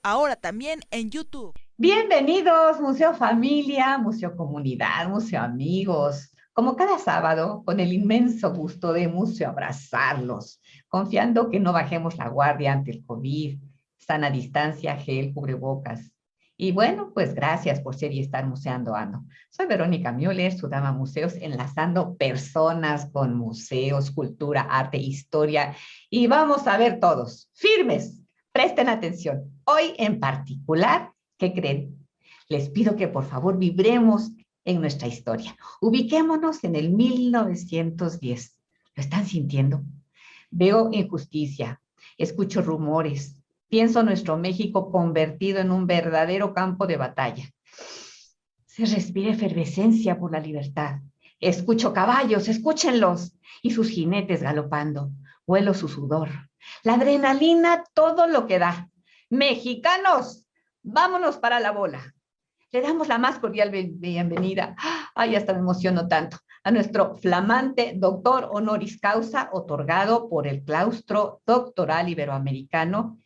ahora también en YouTube. Bienvenidos, Museo Familia, Museo Comunidad, Museo Amigos. Como cada sábado, con el inmenso gusto de Museo abrazarlos, confiando que no bajemos la guardia ante el COVID, sana distancia, gel, cubrebocas. Y bueno, pues gracias por ser y estar museando, Ando. Soy Verónica Müller, su dama museos, enlazando personas con museos, cultura, arte, historia. Y vamos a ver todos, firmes, presten atención. Hoy en particular, ¿qué creen? Les pido que por favor vibremos en nuestra historia. Ubiquémonos en el 1910. ¿Lo están sintiendo? Veo injusticia, escucho rumores, pienso nuestro México convertido en un verdadero campo de batalla. Se respira efervescencia por la libertad. Escucho caballos, escúchenlos, y sus jinetes galopando. Huelo su sudor. La adrenalina, todo lo que da. Mexicanos, vámonos para la bola. Le damos la más cordial bienvenida. Ay, hasta me emociono tanto. A nuestro flamante doctor honoris causa otorgado por el Claustro Doctoral Iberoamericano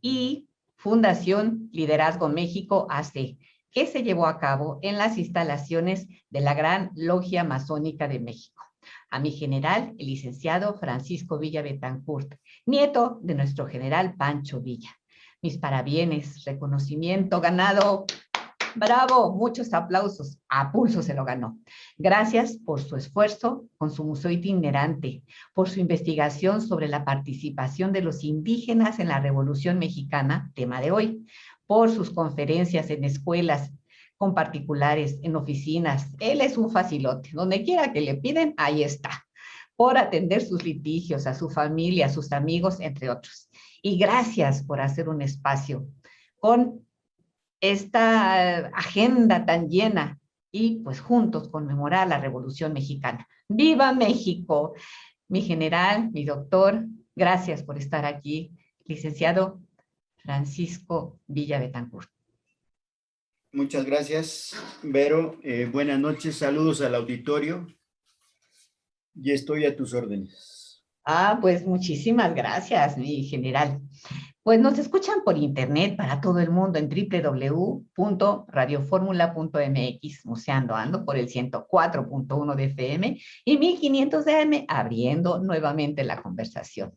y Fundación Liderazgo México AC, que se llevó a cabo en las instalaciones de la Gran Logia Masónica de México. A mi general, el licenciado Francisco Villa Betancourt, nieto de nuestro general Pancho Villa. Mis parabienes, reconocimiento ganado. Bravo, muchos aplausos. A pulso se lo ganó. Gracias por su esfuerzo con su museo itinerante, por su investigación sobre la participación de los indígenas en la Revolución Mexicana, tema de hoy, por sus conferencias en escuelas con particulares, en oficinas. Él es un facilote. Donde quiera que le piden, ahí está. Por atender sus litigios, a su familia, a sus amigos, entre otros. Y gracias por hacer un espacio con esta agenda tan llena y pues juntos conmemorar la Revolución Mexicana. ¡Viva México! Mi general, mi doctor, gracias por estar aquí, licenciado Francisco Villa Betancourt. Muchas gracias, Vero. Buenas noches, saludos al auditorio y estoy a tus órdenes. Pues muchísimas gracias, mi general. Pues nos escuchan por internet para todo el mundo en www.radioformula.mx, museando ando por el 104.1 de FM y 1500 de AM, abriendo nuevamente la conversación.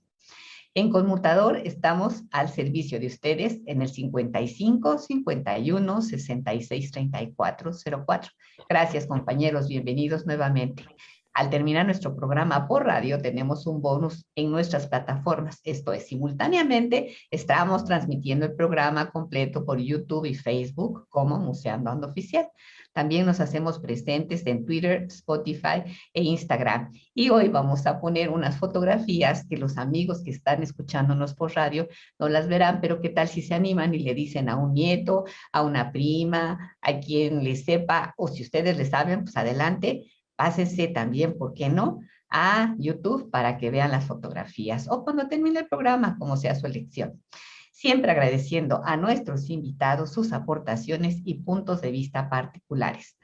En Conmutador estamos al servicio de ustedes en el 55 51 66 34 04. Gracias, compañeros, bienvenidos nuevamente. Al terminar nuestro programa por radio, tenemos un bonus en nuestras plataformas. Esto es, simultáneamente estamos transmitiendo el programa completo por YouTube y Facebook como Museando Ando Oficial. También nos hacemos presentes en Twitter, Spotify e Instagram. Y hoy vamos a poner unas fotografías que los amigos que están escuchándonos por radio no las verán, pero qué tal si se animan y le dicen a un nieto, a una prima, a quien le sepa, o si ustedes le saben, pues adelante, pásense también, ¿por qué no?, a YouTube para que vean las fotografías o cuando termine el programa, como sea su elección. Siempre agradeciendo a nuestros invitados sus aportaciones y puntos de vista particulares.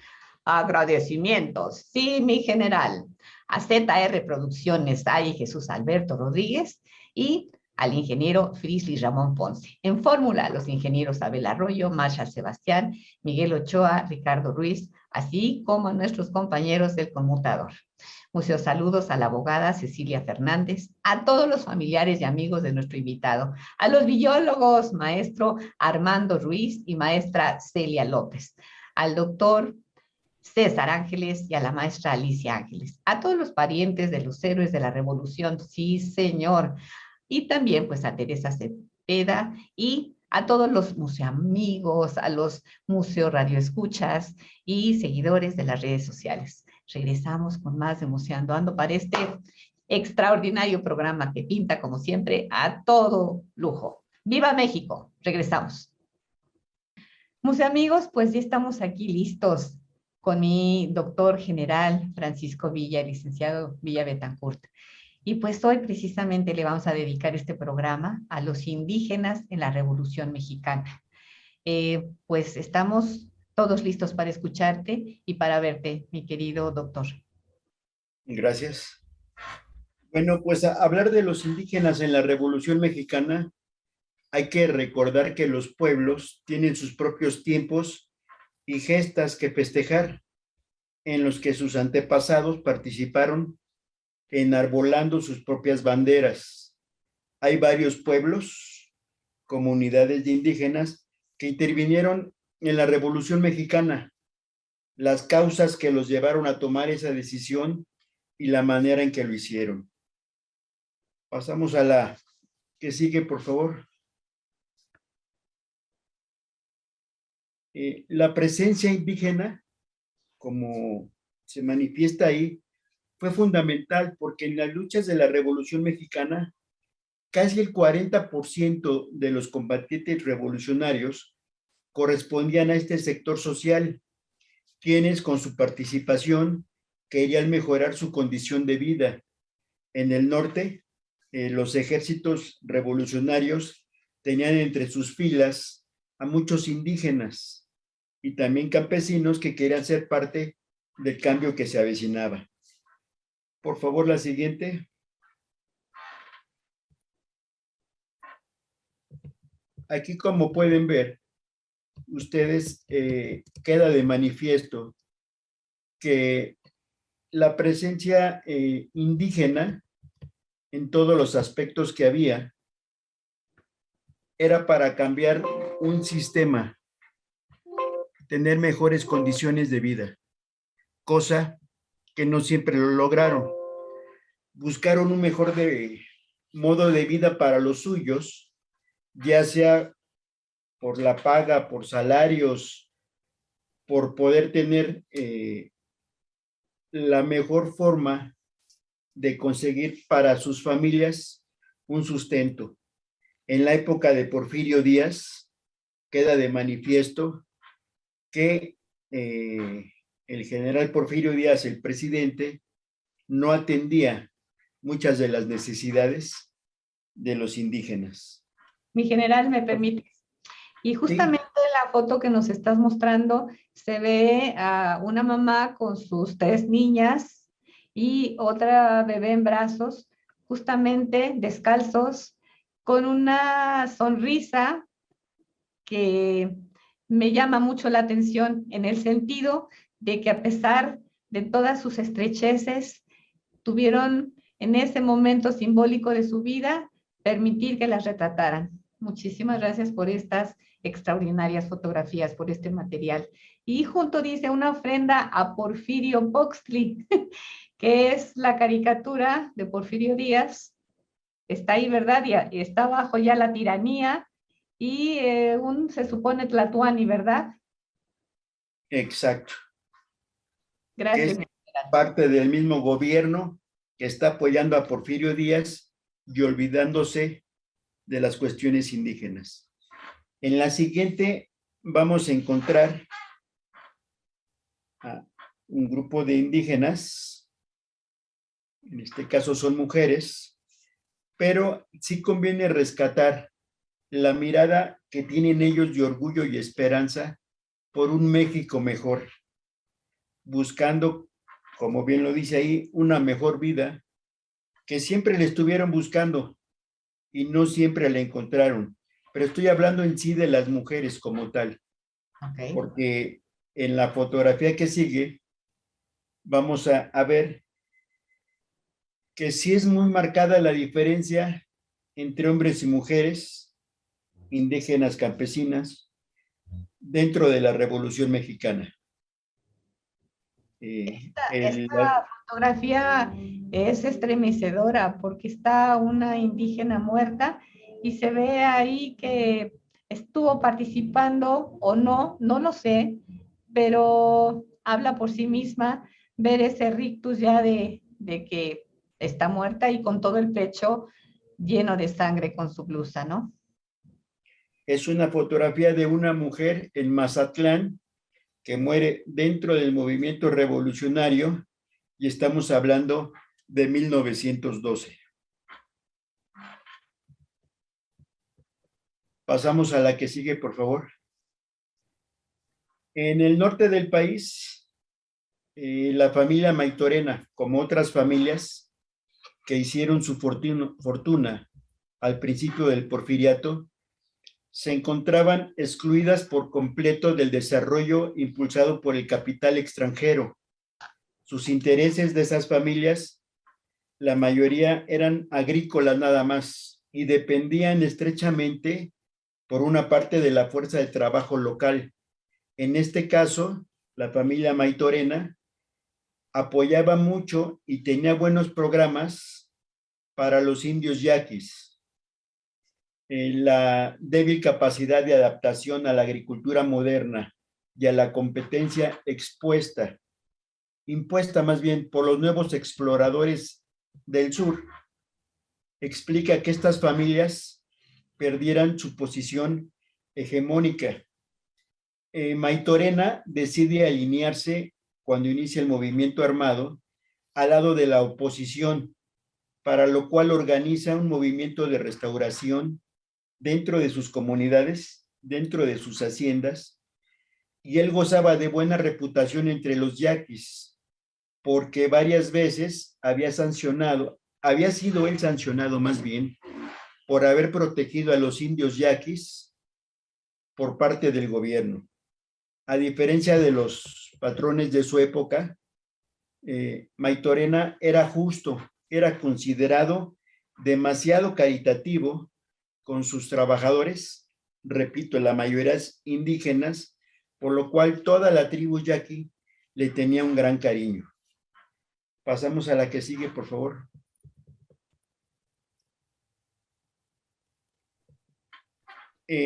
Agradecimientos, sí, mi general, a ZR Producciones, a Jesús Alberto Rodríguez y al ingeniero Frisly Ramón Ponce. En fórmula, los ingenieros Abel Arroyo, Marshall Sebastián, Miguel Ochoa, Ricardo Ruiz, así como a nuestros compañeros del conmutador. Muchos saludos a la abogada Cecilia Fernández, a todos los familiares y amigos de nuestro invitado, a los biólogos, maestro Armando Ruiz y maestra Celia López, al doctor César Ángeles y a la maestra Alicia Ángeles, a todos los parientes de los héroes de la Revolución, sí señor, y también pues a Teresa Cepeda y a todos los museoamigos, a los museo radioescuchas y seguidores de las redes sociales. Regresamos con más de Museando Ando para este extraordinario programa que pinta, como siempre, a todo lujo. ¡Viva México! Regresamos. Museoamigos, pues ya estamos aquí listos con mi doctor general Francisco Villa, licenciado Villa Betancourt. Y pues hoy precisamente le vamos a dedicar este programa a los indígenas en la Revolución Mexicana. Pues estamos todos listos para escucharte y para verte, mi querido doctor. Gracias. Bueno, pues hablar de los indígenas en la Revolución Mexicana hay que recordar que los pueblos tienen sus propios tiempos y gestas que festejar, en los que sus antepasados participaron enarbolando sus propias banderas. Hay varios pueblos, comunidades de indígenas que intervinieron en la Revolución Mexicana, las causas que los llevaron a tomar esa decisión y la manera en que lo hicieron. Pasamos a la que sigue, por favor. La presencia indígena, como se manifiesta ahí, fue fundamental porque en las luchas de la Revolución Mexicana, casi el 40% de los combatientes revolucionarios correspondían a este sector social, quienes con su participación querían mejorar su condición de vida. En el norte, los ejércitos revolucionarios tenían entre sus filas a muchos indígenas y también campesinos que querían ser parte del cambio que se avecinaba. Por favor, la siguiente. Aquí, como pueden ver, ustedes, queda de manifiesto que la presencia indígena en todos los aspectos que había era para cambiar un sistema, tener mejores condiciones de vida, cosa que no siempre lo lograron. Buscaron un mejor modo de vida para los suyos, ya sea por la paga, por salarios, por poder tener la mejor forma de conseguir para sus familias un sustento. En la época de Porfirio Díaz queda de manifiesto que el general Porfirio Díaz, el presidente, no atendía muchas de las necesidades de los indígenas. Mi general, ¿me permite? Y justamente en la foto que nos estás mostrando se ve a una mamá con sus 3 niñas y otra bebé en brazos, justamente descalzos, con una sonrisa que me llama mucho la atención en el sentido de que a pesar de todas sus estrecheces, tuvieron en ese momento simbólico de su vida permitir que las retrataran. Muchísimas gracias por estas extraordinarias fotografías, por este material. Y junto dice una ofrenda a Porfirio Boxley, que es la caricatura de Porfirio Díaz. Está ahí, ¿verdad? Y está bajo ya la tiranía y se supone Tlatuani, ¿verdad? Exacto. Gracias. Que es parte del mismo gobierno que está apoyando a Porfirio Díaz y olvidándose de las cuestiones indígenas. En la siguiente vamos a encontrar a un grupo de indígenas, en este caso son mujeres, pero sí conviene rescatar la mirada que tienen ellos de orgullo y esperanza por un México mejor, buscando, como bien lo dice ahí, una mejor vida que siempre le estuvieron buscando y no siempre la encontraron. Pero estoy hablando en sí de las mujeres como tal, porque en la fotografía que sigue vamos a ver que sí es muy marcada la diferencia entre hombres y mujeres, indígenas, campesinas, dentro de la Revolución Mexicana. Esta fotografía es estremecedora porque está una indígena muerta y se ve ahí que estuvo participando o no, no lo sé, pero habla por sí misma ver ese rictus ya de que está muerta y con todo el pecho lleno de sangre con su blusa, ¿no? Es una fotografía de una mujer en Mazatlán que muere dentro del movimiento revolucionario y estamos hablando de 1912. Pasamos a la que sigue, por favor. En el norte del país, la familia Maytorena, como otras familias que hicieron su fortuna al principio del porfiriato, se encontraban excluidas por completo del desarrollo impulsado por el capital extranjero. Sus intereses de esas familias, la mayoría eran agrícolas nada más y dependían estrechamente por una parte de la fuerza de trabajo local. En este caso, la familia Maytorena apoyaba mucho y tenía buenos programas para los indios yaquis. La débil capacidad de adaptación a la agricultura moderna y a la competencia impuesta más bien por los nuevos exploradores del sur, explica que estas familias perdieran su posición hegemónica. Maytorena decide alinearse cuando inicia el movimiento armado al lado de la oposición, para lo cual organiza un movimiento de restauración dentro de sus comunidades, dentro de sus haciendas, y él gozaba de buena reputación entre los yaquis, porque varias veces había sido él sancionado más bien por haber protegido a los indios yaquis por parte del gobierno. A diferencia de los patrones de su época, Maytorena era justo, era considerado demasiado caritativo con sus trabajadores, repito, la mayoría es indígenas, por lo cual toda la tribu yaqui le tenía un gran cariño. Pasamos a la que sigue, por favor.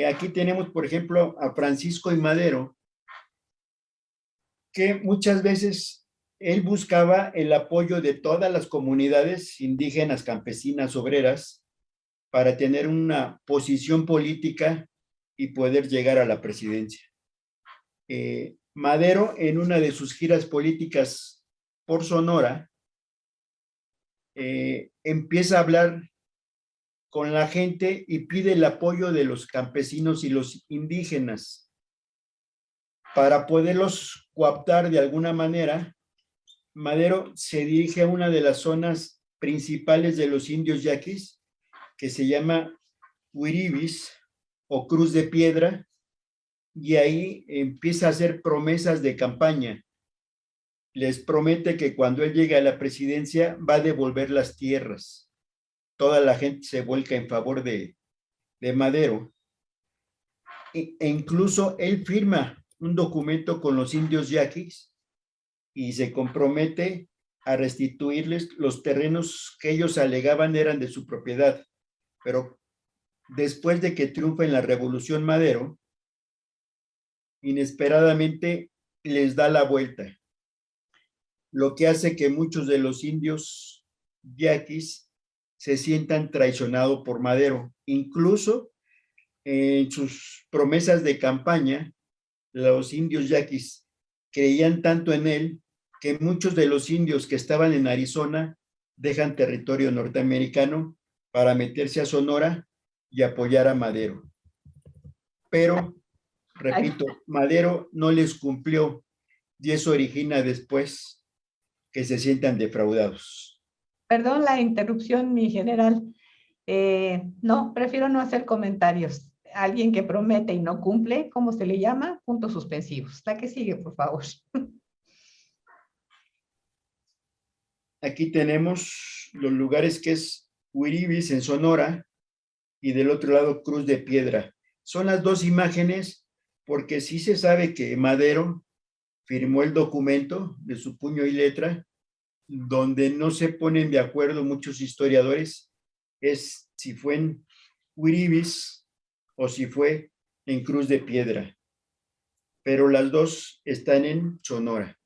Aquí tenemos, por ejemplo, a Francisco y Madero, que muchas veces él buscaba el apoyo de todas las comunidades indígenas, campesinas, obreras, para tener una posición política y poder llegar a la presidencia. Madero, en una de sus giras políticas por Sonora, empieza a hablar con la gente y pide el apoyo de los campesinos y los indígenas para poderlos cooptar de alguna manera. Madero se dirige a una de las zonas principales de los indios yaquis, que se llama Huiribis o Cruz de Piedra, y ahí empieza a hacer promesas de campaña. Les promete que cuando él llegue a la presidencia va a devolver las tierras. Toda la gente se vuelca en favor de Madero. E incluso él firma un documento con los indios yaquis y se compromete a restituirles los terrenos que ellos alegaban eran de su propiedad. Pero después de que triunfa en la Revolución Madero, inesperadamente les da la vuelta, lo que hace que muchos de los indios yaquis se sientan traicionados por Madero. Incluso en sus promesas de campaña, los indios yaquis creían tanto en él que muchos de los indios que estaban en Arizona dejan territorio norteamericano para meterse a Sonora y apoyar a Madero. Pero, repito, Madero no les cumplió y eso origina después que se sientan defraudados. Perdón la interrupción, mi general. No, prefiero no hacer comentarios. Alguien que promete y no cumple, ¿cómo se le llama? Puntos suspensivos. La que sigue, por favor. Aquí tenemos los lugares que es Huiribis en Sonora y del otro lado Cruz de Piedra. Son las dos imágenes porque sí se sabe que Madero firmó el documento de su puño y letra, donde no se ponen de acuerdo muchos historiadores, es si fue en Huiribis o si fue en Cruz de Piedra. Pero las dos están en Sonora.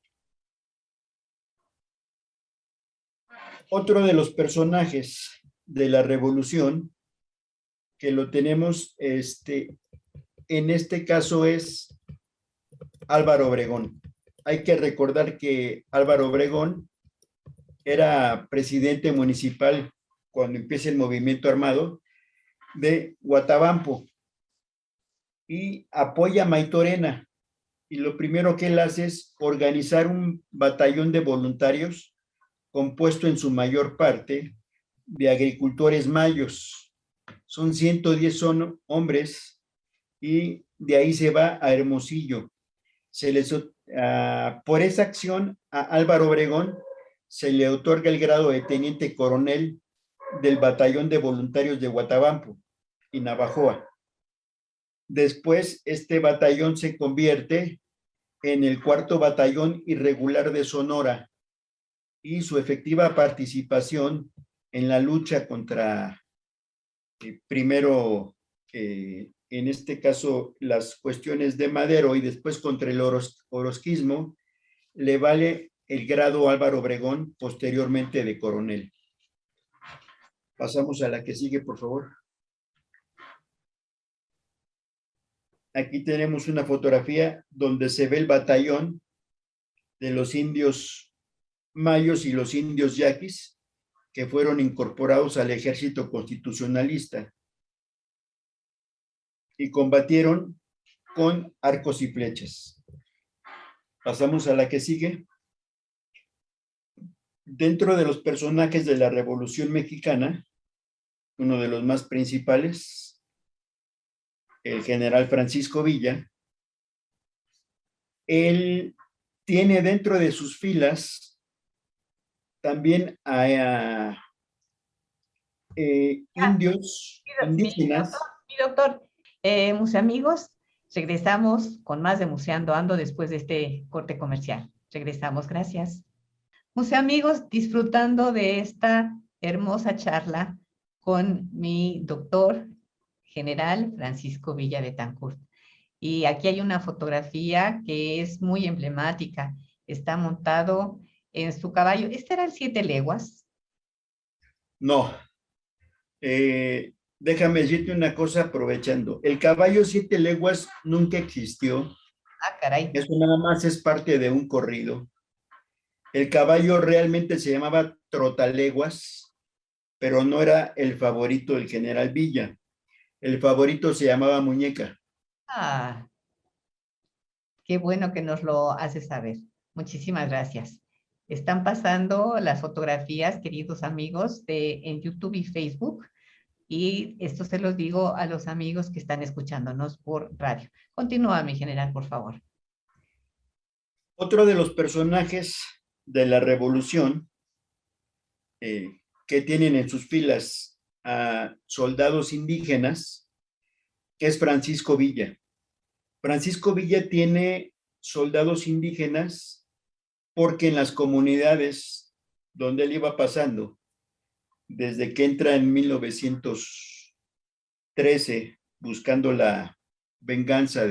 Otro de los personajes de la revolución que lo tenemos en este caso es Álvaro Obregón. Hay que recordar que Álvaro Obregón era presidente municipal cuando empieza el movimiento armado de Guatabampo y apoya a Maytorena. Y lo primero que él hace es organizar un batallón de voluntarios compuesto en su mayor parte de agricultores mayos. Son 110 hombres y de ahí se va a Hermosillo. Por esa acción a Álvaro Obregón se le otorga el grado de teniente coronel del Batallón de Voluntarios de Guatabampo y Navajoa. Después, este batallón se convierte en el 4º Batallón Irregular de Sonora y su efectiva participación en la lucha contra, primero, en este caso, las cuestiones de Madero y después contra el orosquismo, le vale el grado Álvaro Obregón, posteriormente de coronel. Pasamos a la que sigue, por favor. Aquí tenemos una fotografía donde se ve el batallón de los indios mayos y los indios yaquis que fueron incorporados al ejército constitucionalista y combatieron con arcos y flechas. Pasamos a la que sigue. Dentro de los personajes de la Revolución Mexicana, uno de los más principales, el general Francisco Villa, él tiene dentro de sus filas también a indios, indígenas. Mi doctor, mis amigos, regresamos con más de Museando Ando después de este corte comercial. Regresamos, gracias. Mis amigos, disfrutando de esta hermosa charla con mi doctor general Francisco Villa Betancourt. Y aquí hay una fotografía que es muy emblemática. Está montado en su caballo. ¿Este era el 7 leguas? No. Déjame decirte una cosa aprovechando. El caballo 7 leguas nunca existió. Ah, caray. Eso nada más es parte de un corrido. El caballo realmente se llamaba Trotaleguas, pero no era el favorito del general Villa. El favorito se llamaba Muñeca. Ah, qué bueno que nos lo hace saber. Muchísimas gracias. Están pasando las fotografías, queridos amigos, en YouTube y Facebook. Y esto se los digo a los amigos que están escuchándonos por radio. Continúa, mi general, por favor. Otro de los personajes de la revolución que tienen en sus filas a soldados indígenas es Francisco Villa. Francisco Villa tiene soldados indígenas porque en las comunidades donde él iba pasando, desde que entra en 1913 buscando la venganza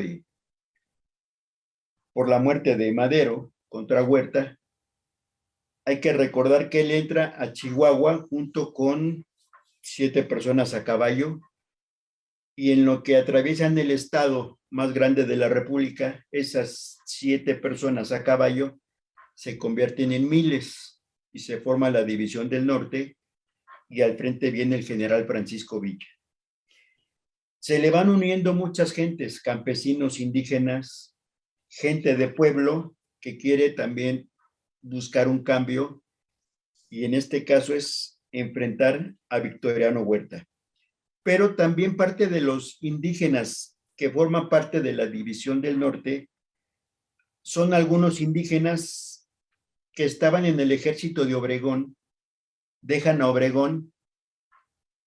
por la muerte de Madero contra Huerta, hay que recordar que él entra a Chihuahua junto con 7 personas a caballo y en lo que atraviesan el estado más grande de la República, esas 7 personas a caballo se convierten en miles y se forma la División del Norte y al frente viene el general Francisco Villa. Se le van uniendo muchas gentes, campesinos, indígenas, gente de pueblo que quiere también buscar un cambio y en este caso es enfrentar a Victoriano Huerta. Pero también parte de los indígenas que forman parte de la División del Norte son algunos indígenas que estaban en el ejército de Obregón, dejan a Obregón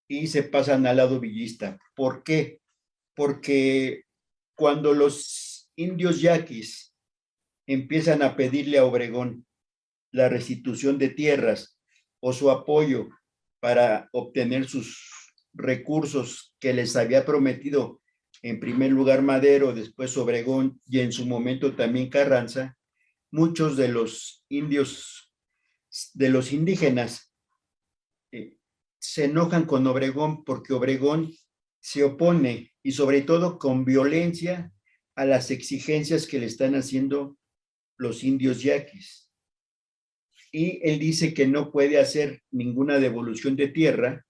y se pasan al lado villista. ¿Por qué? Porque cuando los indios yaquis empiezan a pedirle a Obregón la restitución de tierras o su apoyo para obtener sus recursos que les había prometido en primer lugar Madero, después Obregón y en su momento también Carranza, muchos de los indios, de los indígenas, se enojan con Obregón porque Obregón se opone y sobre todo con violencia a las exigencias que le están haciendo los indios yaquis. Y él dice que no puede hacer ninguna devolución de tierra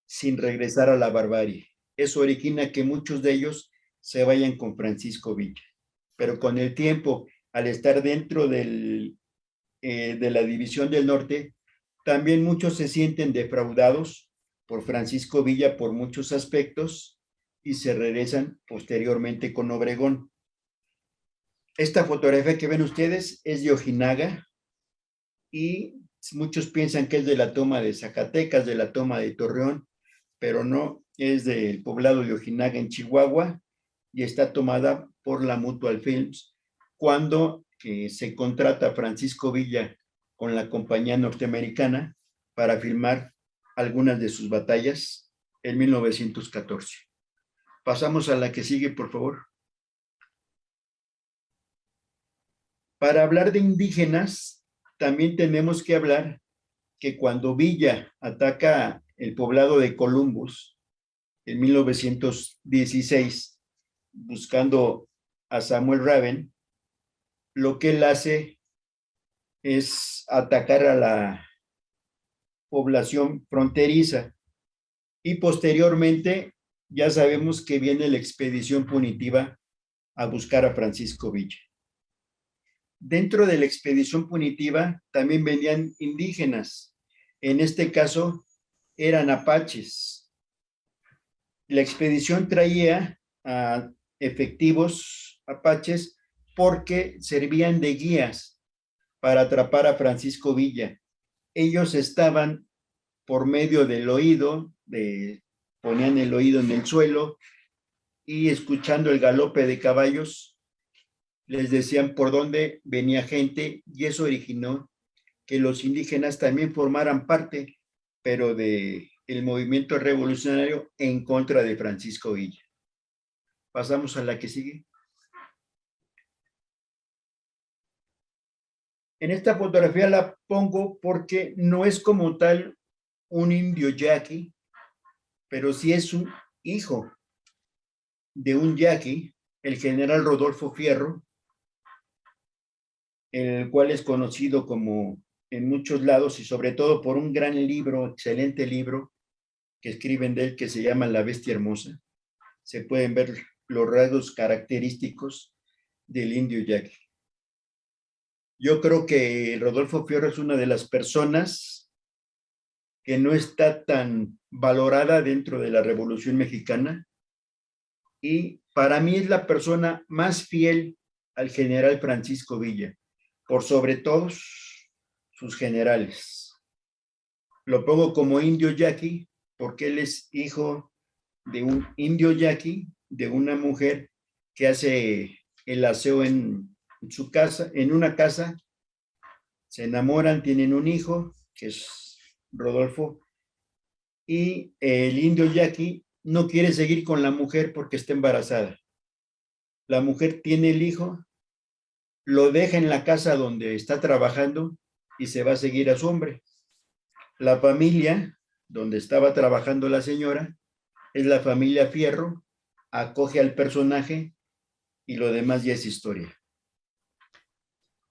sin regresar a la barbarie. Eso origina que muchos de ellos se vayan con Francisco Villa. Pero con el tiempo, al estar dentro de la División del Norte, también muchos se sienten defraudados por Francisco Villa por muchos aspectos y se regresan posteriormente con Obregón. Esta fotografía que ven ustedes es de Ojinaga y muchos piensan que es de la toma de Zacatecas, de la toma de Torreón, pero no, es del poblado de Ojinaga en Chihuahua y está tomada por la Mutual Films cuando se contrata a Francisco Villa con la compañía norteamericana para filmar algunas de sus batallas en 1914. Pasamos a la que sigue, por favor. Para hablar de indígenas, también tenemos que hablar que cuando Villa ataca el poblado de Columbus en 1916, buscando a Samuel Raven, lo que él hace es atacar a la población fronteriza y posteriormente ya sabemos que viene la expedición punitiva a buscar a Francisco Villa. Dentro de la expedición punitiva también venían indígenas, en este caso eran apaches. La expedición traía a efectivos apaches porque servían de guías para atrapar a Francisco Villa. Ellos estaban por medio del oído, ponían el oído en el suelo y escuchando el galope de caballos, les decían por dónde venía gente y eso originó que los indígenas también formaran parte, pero del movimiento revolucionario en contra de Francisco Villa. Pasamos a la que sigue. En esta fotografía la pongo porque no es como tal un indio yaqui, pero sí es un hijo de un yaqui, el general Rodolfo Fierro, el cual es conocido como en muchos lados y sobre todo por un gran libro, excelente libro que escriben de él que se llama La Bestia Hermosa. Se pueden ver los rasgos característicos del indio yaqui. Yo creo que Rodolfo Fierro es una de las personas que no está tan valorada dentro de la Revolución Mexicana y para mí es la persona más fiel al general Francisco Villa, por sobre todos sus generales. Lo pongo como indio yaqui porque él es hijo de un indio yaqui, de una mujer que hace el aseo en su casa, en una casa, se enamoran, tienen un hijo, que es Rodolfo, y el indio yaqui no quiere seguir con la mujer porque está embarazada. La mujer tiene el hijo, lo deja en la casa donde está trabajando y se va a seguir a su hombre. La familia donde estaba trabajando la señora es la familia Fierro, acoge al personaje y lo demás ya es historia.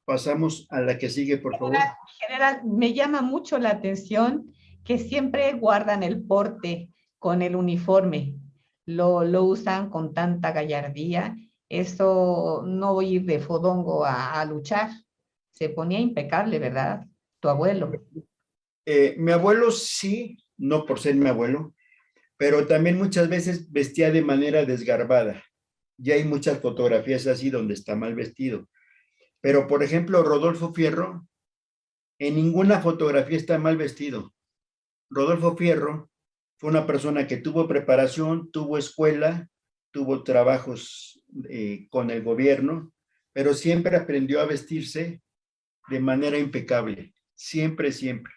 Pasamos a la que sigue, por favor. General, me llama mucho la atención que siempre guardan el porte con el uniforme. Lo usan con tanta gallardía. Eso no ir de fodongo a luchar. Se ponía impecable, ¿verdad? Tu abuelo. Mi abuelo sí, no por ser mi abuelo, pero también muchas veces vestía de manera desgarbada. Ya hay muchas fotografías así donde está mal vestido. Pero, por ejemplo, Rodolfo Fierro, en ninguna fotografía está mal vestido. Rodolfo Fierro fue una persona que tuvo preparación, tuvo escuela, tuvo trabajos con el gobierno, pero siempre aprendió a vestirse de manera impecable. Siempre, siempre.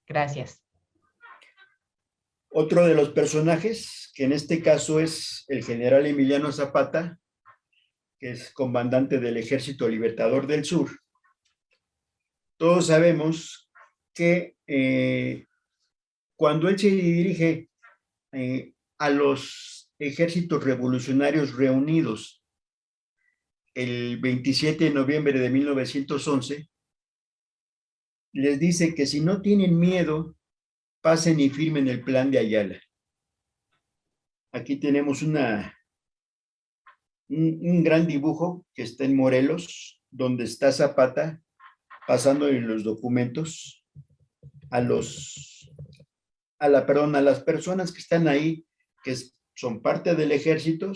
Gracias. Otro de los personajes, que en este caso es el general Emiliano Zapata, que es comandante del Ejército Libertador del Sur. Todos sabemos que cuando él se dirige a los ejércitos revolucionarios reunidos el 27 de noviembre de 1911, les dice que si no tienen miedo, pasen y firmen el plan de Ayala. Aquí tenemos un gran dibujo que está en Morelos, donde está Zapata pasando en los documentos a las personas que están ahí, son parte del ejército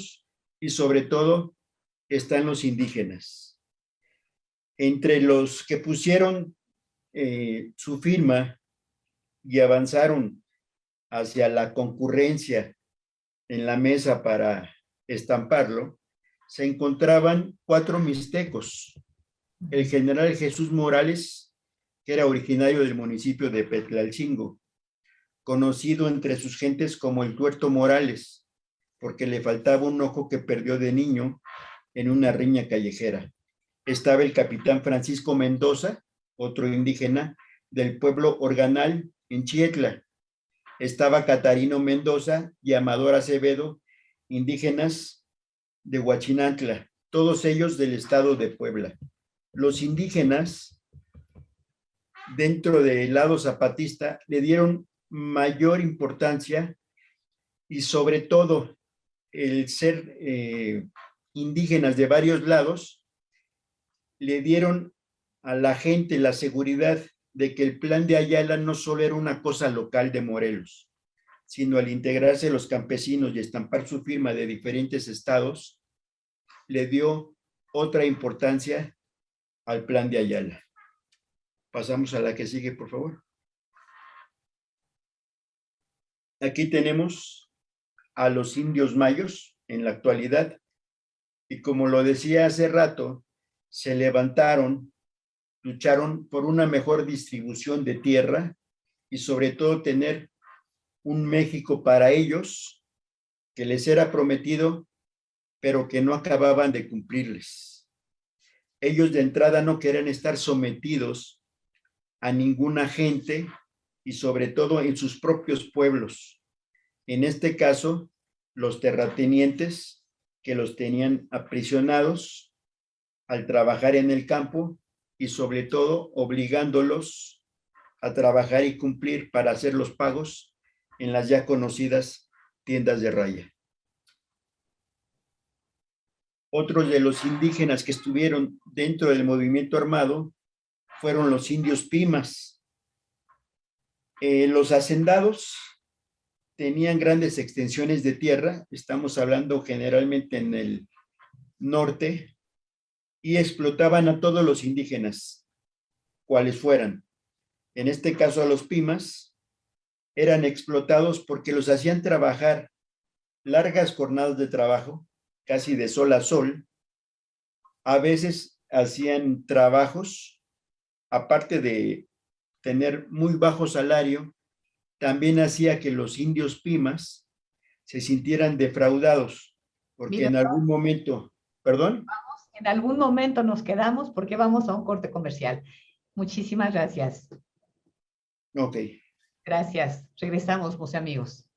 y sobre todo están los indígenas. Entre los que pusieron su firma y avanzaron hacia la concurrencia en la mesa para estamparlo, se encontraban 4 mixtecos. El general Jesús Morales, que era originario del municipio de Petlalcingo, conocido entre sus gentes como el Tuerto Morales, porque le faltaba un ojo que perdió de niño en una riña callejera. Estaba el capitán Francisco Mendoza, otro indígena del pueblo Organal en Chietla. Estaba Catarino Mendoza y Amador Acevedo, indígenas de Huachinantla, todos ellos del estado de Puebla. Los indígenas, dentro del lado zapatista, le dieron mayor importancia y sobre todo el ser indígenas de varios lados, le dieron a la gente la seguridad de que el plan de Ayala no solo era una cosa local de Morelos, sino al integrarse los campesinos y estampar su firma de diferentes estados, le dio otra importancia al plan de Ayala. Pasamos a la que sigue, por favor. Aquí tenemos a los indios mayos en la actualidad y como lo decía hace rato, se levantaron, lucharon por una mejor distribución de tierra y sobre todo tener un México para ellos que les era prometido, pero que no acababan de cumplirles. Ellos de entrada no querían estar sometidos a ninguna gente y sobre todo en sus propios pueblos. En este caso, los terratenientes que los tenían aprisionados al trabajar en el campo y sobre todo obligándolos a trabajar y cumplir para hacer los pagos en las ya conocidas tiendas de raya. Otros de los indígenas que estuvieron dentro del movimiento armado fueron los indios Pimas. Los hacendados tenían grandes extensiones de tierra, estamos hablando generalmente en el norte, y explotaban a todos los indígenas, cuales fueran. En este caso a los Pimas, eran explotados porque los hacían trabajar largas jornadas de trabajo, casi de sol a sol. A veces hacían trabajos, aparte de tener muy bajo salario, también hacía que los indios Pimas se sintieran defraudados, porque Mira, en algún momento, ¿perdón? en algún momento nos quedamos porque vamos a un corte comercial. Muchísimas gracias. Ok. Gracias. Regresamos, Museo Amigos.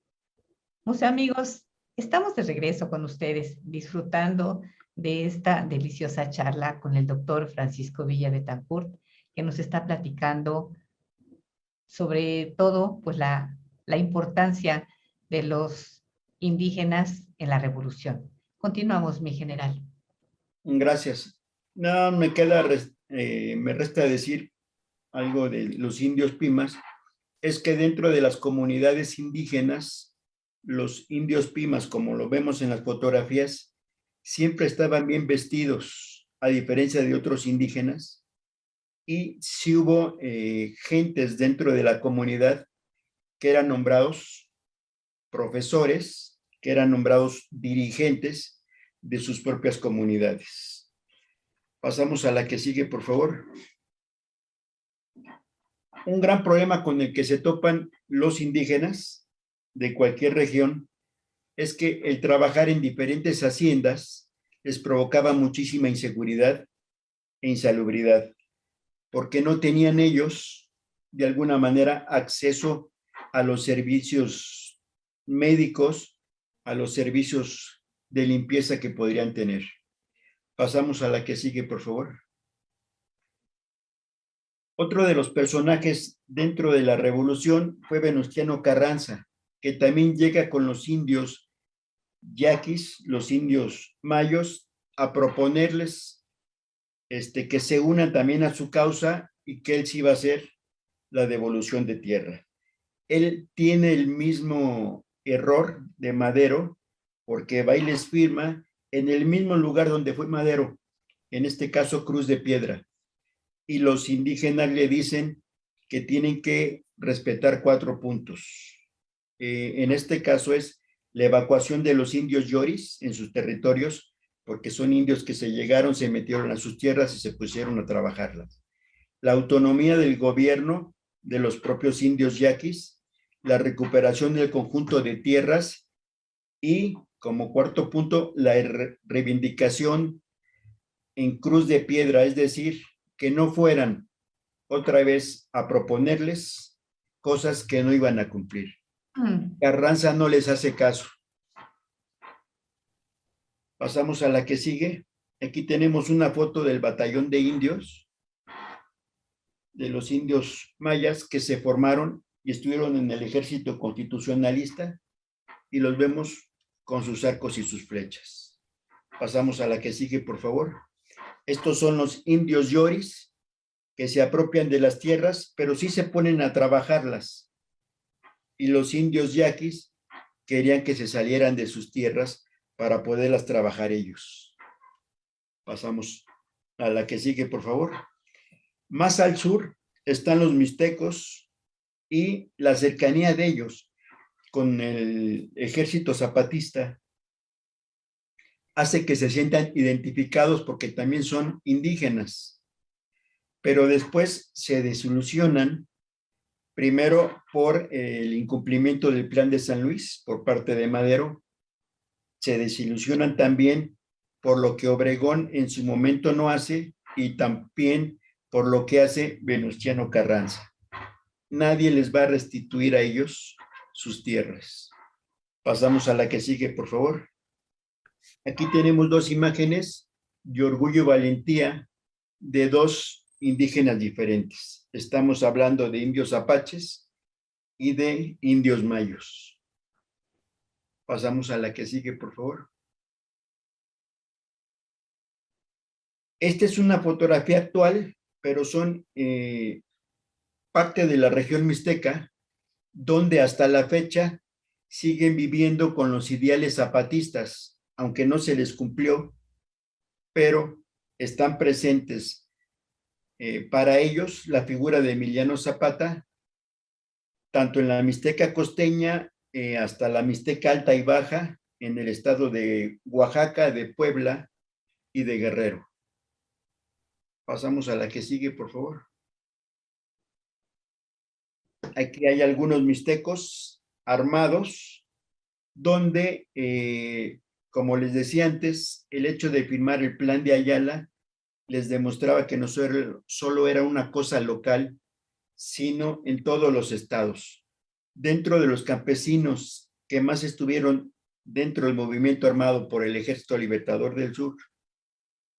Museo Amigos, estamos de regreso con ustedes, disfrutando de esta deliciosa charla con el doctor Francisco Villa Betancourt, que nos está platicando sobre todo pues, la importancia de los indígenas en la revolución. Continuamos, mi general. Gracias. No, me resta decir algo de los indios Pimas, es que dentro de las comunidades indígenas, los indios Pimas, como lo vemos en las fotografías, siempre estaban bien vestidos, a diferencia de otros indígenas, y sí hubo gentes dentro de la comunidad que eran nombrados profesores, que eran nombrados dirigentes de sus propias comunidades. Pasamos a la que sigue, por favor. Un gran problema con el que se topan los indígenas de cualquier región es que el trabajar en diferentes haciendas les provocaba muchísima inseguridad e insalubridad, porque no tenían ellos, de alguna manera, acceso a los servicios médicos, a los servicios de limpieza que podrían tener. Pasamos a la que sigue, por favor. Otro de los personajes dentro de la revolución fue Venustiano Carranza, que también llega con los indios yaquis, los indios mayos, a proponerles que se unan también a su causa y que él sí va a hacer la devolución de tierra. Él tiene el mismo error de Madero, porque va y les firma en el mismo lugar donde fue Madero, en este caso Cruz de Piedra, y los indígenas le dicen que tienen que respetar 4 puntos. En este caso es la evacuación de los indios yoris en sus territorios, porque son indios que se llegaron, se metieron a sus tierras y se pusieron a trabajarlas. La autonomía del gobierno de los propios indios yaquis, la recuperación del conjunto de tierras y, como 4º punto, la reivindicación en Cruz de Piedra, es decir, que no fueran otra vez a proponerles cosas que no iban a cumplir. Carranza no les hace caso. Pasamos a la que sigue. Aquí tenemos una foto del batallón de indios, de los indios mayas que se formaron y estuvieron en el ejército constitucionalista, y los vemos con sus arcos y sus flechas. Pasamos a la que sigue, por favor. Estos son los indios yoris que se apropian de las tierras, pero sí se ponen a trabajarlas. Y los indios yaquis querían que se salieran de sus tierras para poderlas trabajar ellos. Pasamos a la que sigue, por favor. Más al sur están los mixtecos y la cercanía de ellos con el ejército zapatista hace que se sientan identificados porque también son indígenas, pero después se desilusionan, primero por el incumplimiento del Plan de San Luis por parte de Madero, se desilusionan también por lo que Obregón en su momento no hace y también por lo que hace Venustiano Carranza. Nadie les va a restituir a ellos sus tierras. Pasamos a la que sigue, por favor. Aquí tenemos 2 imágenes de orgullo y valentía de 2 indígenas diferentes. Estamos hablando de indios apaches y de indios mayos. Pasamos a la que sigue, por favor. Esta es una fotografía actual, pero son parte de la región mixteca, donde hasta la fecha siguen viviendo con los ideales zapatistas, aunque no se les cumplió, pero están presentes. Para ellos, la figura de Emiliano Zapata, tanto en la Mixteca costeña hasta la Mixteca alta y baja, en el estado de Oaxaca, de Puebla y de Guerrero. Pasamos a la que sigue, por favor. Aquí hay algunos mixtecos armados, donde, como les decía antes, el hecho de firmar el Plan de Ayala les demostraba que no solo era una cosa local, sino en todos los estados. Dentro de los campesinos que más estuvieron dentro del movimiento armado por el Ejército Libertador del Sur,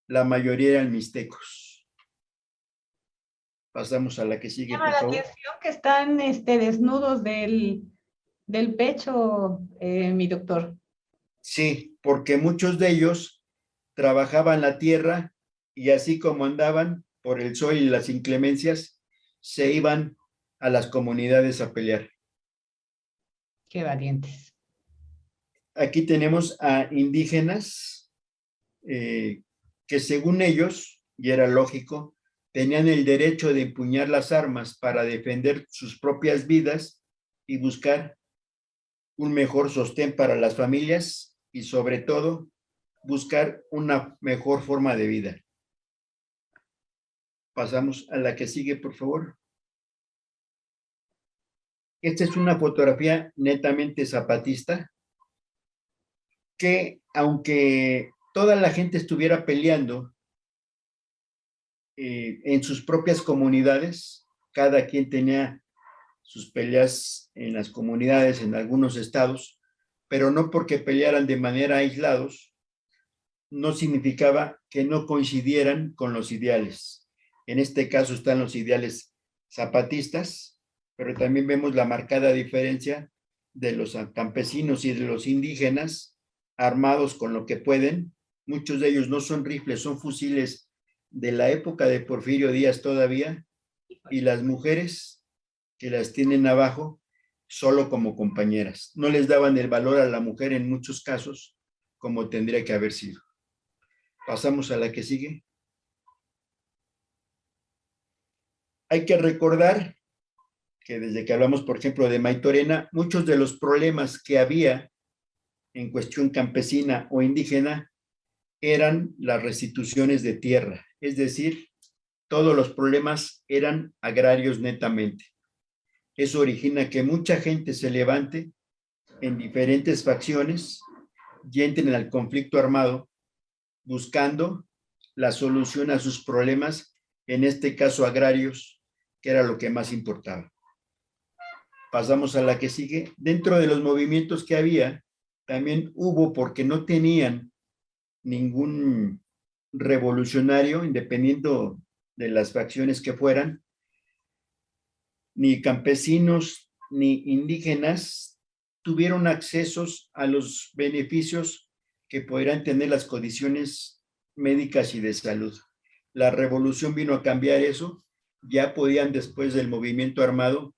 la mayoría eran mixtecos. Pasamos a la que sigue, Llama por la favor. atención que están desnudos del pecho, mi doctor. Sí, porque muchos de ellos trabajaban la tierra y así como andaban por el sol y las inclemencias, se iban a las comunidades a pelear. Qué valientes. Aquí tenemos a indígenas que según ellos, y era lógico, tenían el derecho de empuñar las armas para defender sus propias vidas y buscar un mejor sostén para las familias y sobre todo buscar una mejor forma de vida. Pasamos a la que sigue, por favor. Esta es una fotografía netamente zapatista que, aunque toda la gente estuviera peleando en sus propias comunidades, cada quien tenía sus peleas en las comunidades, en algunos estados, pero no porque pelearan de manera aislados, no significaba que no coincidieran con los ideales. En este caso están los ideales zapatistas, pero también vemos la marcada diferencia de los campesinos y de los indígenas armados con lo que pueden. Muchos de ellos no son rifles, son fusiles de la época de Porfirio Díaz todavía, y las mujeres que las tienen abajo solo como compañeras. No les daban el valor a la mujer en muchos casos como tendría que haber sido. Pasamos a la que sigue. Hay que recordar que desde que hablamos, por ejemplo, de Maytorena, muchos de los problemas que había en cuestión campesina o indígena eran las restituciones de tierra, es decir, todos los problemas eran agrarios netamente. Eso origina que mucha gente se levante en diferentes facciones y entren al conflicto armado buscando la solución a sus problemas, en este caso agrarios, que era lo que más importaba. Pasamos a la que sigue. Dentro de los movimientos que había, también hubo, porque no tenían ningún revolucionario, independiendo de las facciones que fueran, ni campesinos ni indígenas tuvieron accesos a los beneficios que podrían tener las condiciones médicas y de salud. La revolución vino a cambiar eso. Ya podían, después del movimiento armado,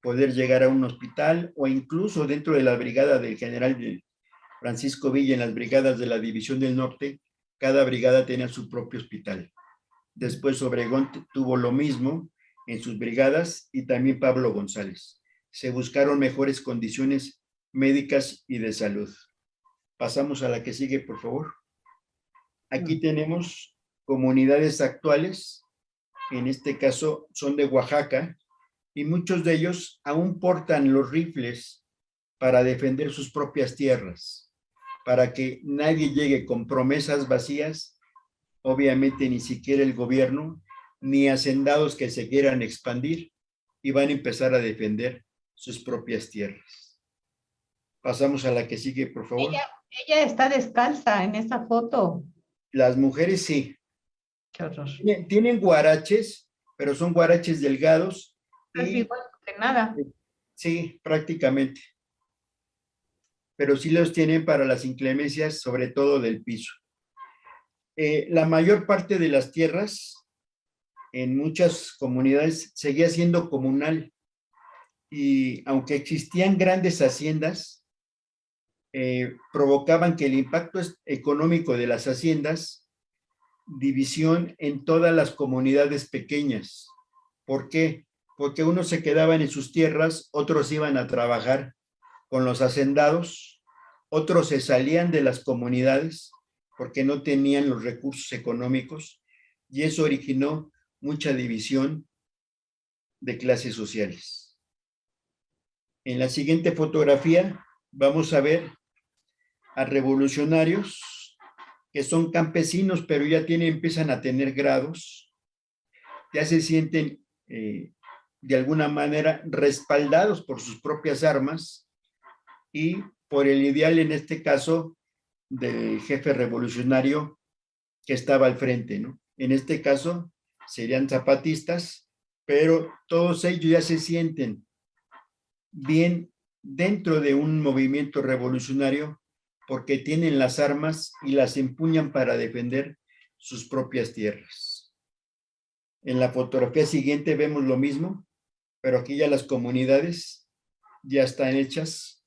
poder llegar a un hospital, o incluso dentro de la brigada del general Francisco Villa, en las brigadas de la División del Norte, cada brigada tenía su propio hospital. Después Obregón tuvo lo mismo en sus brigadas, y también Pablo González. Se buscaron mejores condiciones médicas y de salud. Pasamos a la que sigue, por favor. Aquí tenemos comunidades actuales, en este caso son de Oaxaca, y muchos de ellos aún portan los rifles para defender sus propias tierras, para que nadie llegue con promesas vacías, obviamente ni siquiera el gobierno, ni hacendados que se quieran expandir, y van a empezar a defender sus propias tierras. Pasamos a la que sigue, por favor. Ella está descalza en esa foto. Las mujeres sí. Qué horror. Tienen guaraches, pero son guaraches delgados. Es igual que nada. Sí, prácticamente. Pero sí los tienen para las inclemencias, sobre todo del piso. La mayor parte de las tierras en muchas comunidades seguía siendo comunal, y aunque existían grandes haciendas, provocaban que el impacto económico de las haciendas, división en todas las comunidades pequeñas. ¿Por qué? Porque unos se quedaban en sus tierras, otros iban a trabajar con los hacendados, otros se salían de las comunidades porque no tenían los recursos económicos, y eso originó mucha división de clases sociales. En la siguiente fotografía vamos a ver a revolucionarios que son campesinos, pero ya empiezan a tener grados, ya se sienten de alguna manera respaldados por sus propias armas y por el ideal, en este caso, del jefe revolucionario que estaba al frente, ¿no? En este caso serían zapatistas, pero todos ellos ya se sienten bien dentro de un movimiento revolucionario porque tienen las armas y las empuñan para defender sus propias tierras. En la fotografía siguiente vemos lo mismo, pero aquí ya las comunidades ya están hechas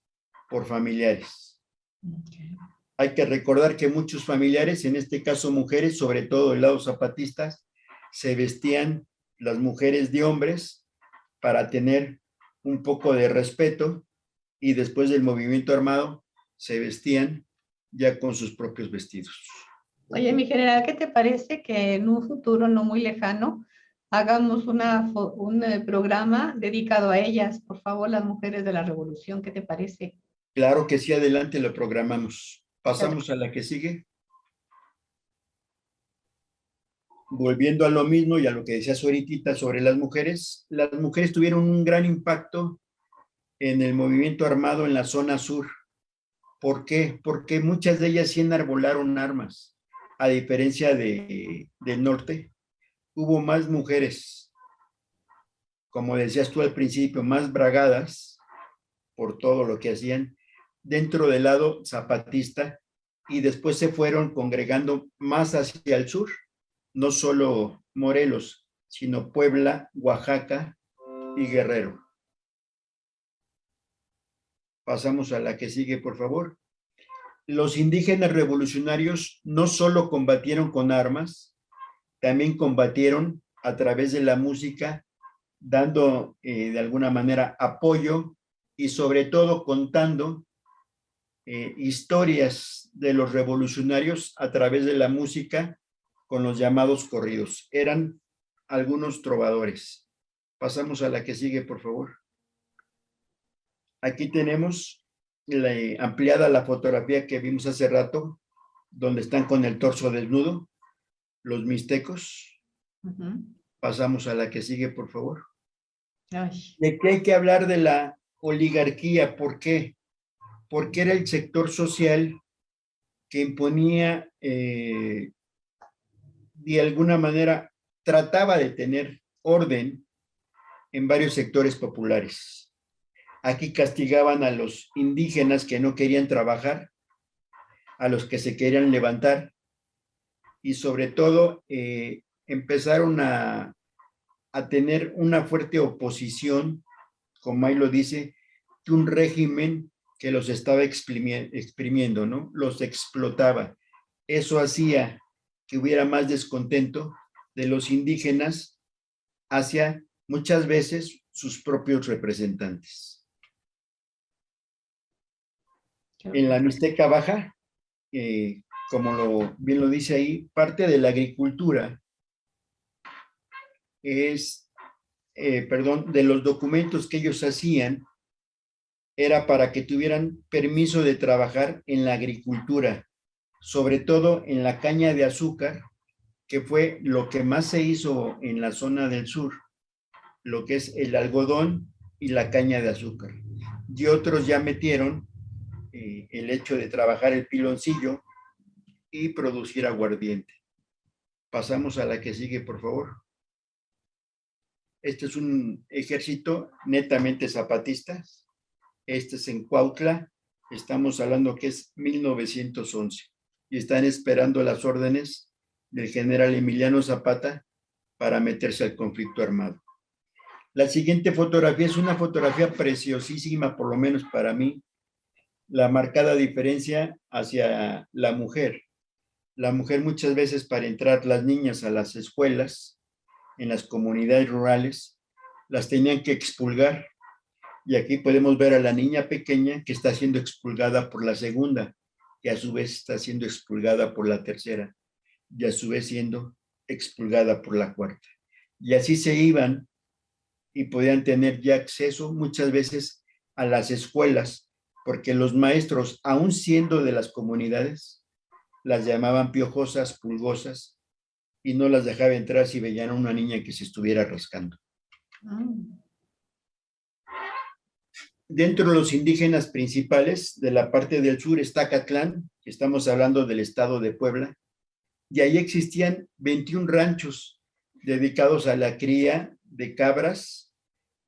por familiares. Okay. Hay que recordar que muchos familiares, en este caso mujeres, sobre todo del lado zapatistas, se vestían las mujeres de hombres para tener un poco de respeto, y después del movimiento armado se vestían ya con sus propios vestidos. Oye, mi general, ¿qué te parece que en un futuro no muy lejano hagamos un programa dedicado a ellas? Por favor, las mujeres de la revolución, ¿qué te parece? Claro que sí, adelante, lo programamos. Pasamos a la que sigue. Volviendo a lo mismo y a lo que decías ahorita sobre las mujeres tuvieron un gran impacto en el movimiento armado en la zona sur. ¿Por qué? Porque muchas de ellas sí enarbolaron armas, a diferencia del norte. Hubo más mujeres, como decías tú al principio, más bragadas por todo lo que hacían dentro del lado zapatista, y después se fueron congregando más hacia el sur, no solo Morelos, sino Puebla, Oaxaca y Guerrero. Pasamos a la que sigue, por favor. Los indígenas revolucionarios no solo combatieron con armas, también combatieron a través de la música, dando de alguna manera apoyo y sobre todo contando historias de los revolucionarios a través de la música con los llamados corridos. Eran algunos trovadores. Pasamos a la que sigue, por favor. Aquí tenemos ampliada la fotografía que vimos hace rato, donde están con el torso desnudo, los mixtecos. Pasamos a la que sigue, por favor. Ay. De que hay que hablar de la oligarquía. ¿Por qué? Porque era el sector social que imponía, de alguna manera, trataba de tener orden en varios sectores populares. Aquí castigaban a los indígenas que no querían trabajar, a los que se querían levantar, y sobre todo empezaron a tener una fuerte oposición, como ahí lo dice, de un régimen que los estaba exprimiendo, ¿no? Los explotaba. Eso hacía que hubiera más descontento de los indígenas hacia muchas veces sus propios representantes. En la Mixteca Baja, como bien lo dice ahí, parte de la agricultura es, de los documentos que ellos hacían, era para que tuvieran permiso de trabajar en la agricultura, sobre todo en la caña de azúcar, que fue lo que más se hizo en la zona del sur, lo que es el algodón y la caña de azúcar. Y otros ya metieron el hecho de trabajar el piloncillo y producir aguardiente. Pasamos a la que sigue, por favor. Este es un ejército netamente zapatista. Este es en Cuautla. Estamos hablando que es 1911. Y están esperando las órdenes del general Emiliano Zapata para meterse al conflicto armado. La siguiente fotografía es una fotografía preciosísima, por lo menos para mí, la marcada diferencia hacia la mujer. La mujer muchas veces para entrar las niñas a las escuelas, en las comunidades rurales, las tenían que expulgar. Y aquí podemos ver a la niña pequeña que está siendo expulgada por la segunda, que a su vez está siendo expulgada por la tercera, y a su vez siendo expulgada por la cuarta. Y así se iban y podían tener ya acceso muchas veces a las escuelas, porque los maestros, aún siendo de las comunidades, las llamaban piojosas, pulgosas, y no las dejaba entrar si veían a una niña que se estuviera rascando. Dentro de los indígenas principales de la parte del sur está Catlán, que estamos hablando del estado de Puebla, y ahí existían 21 ranchos dedicados a la cría de cabras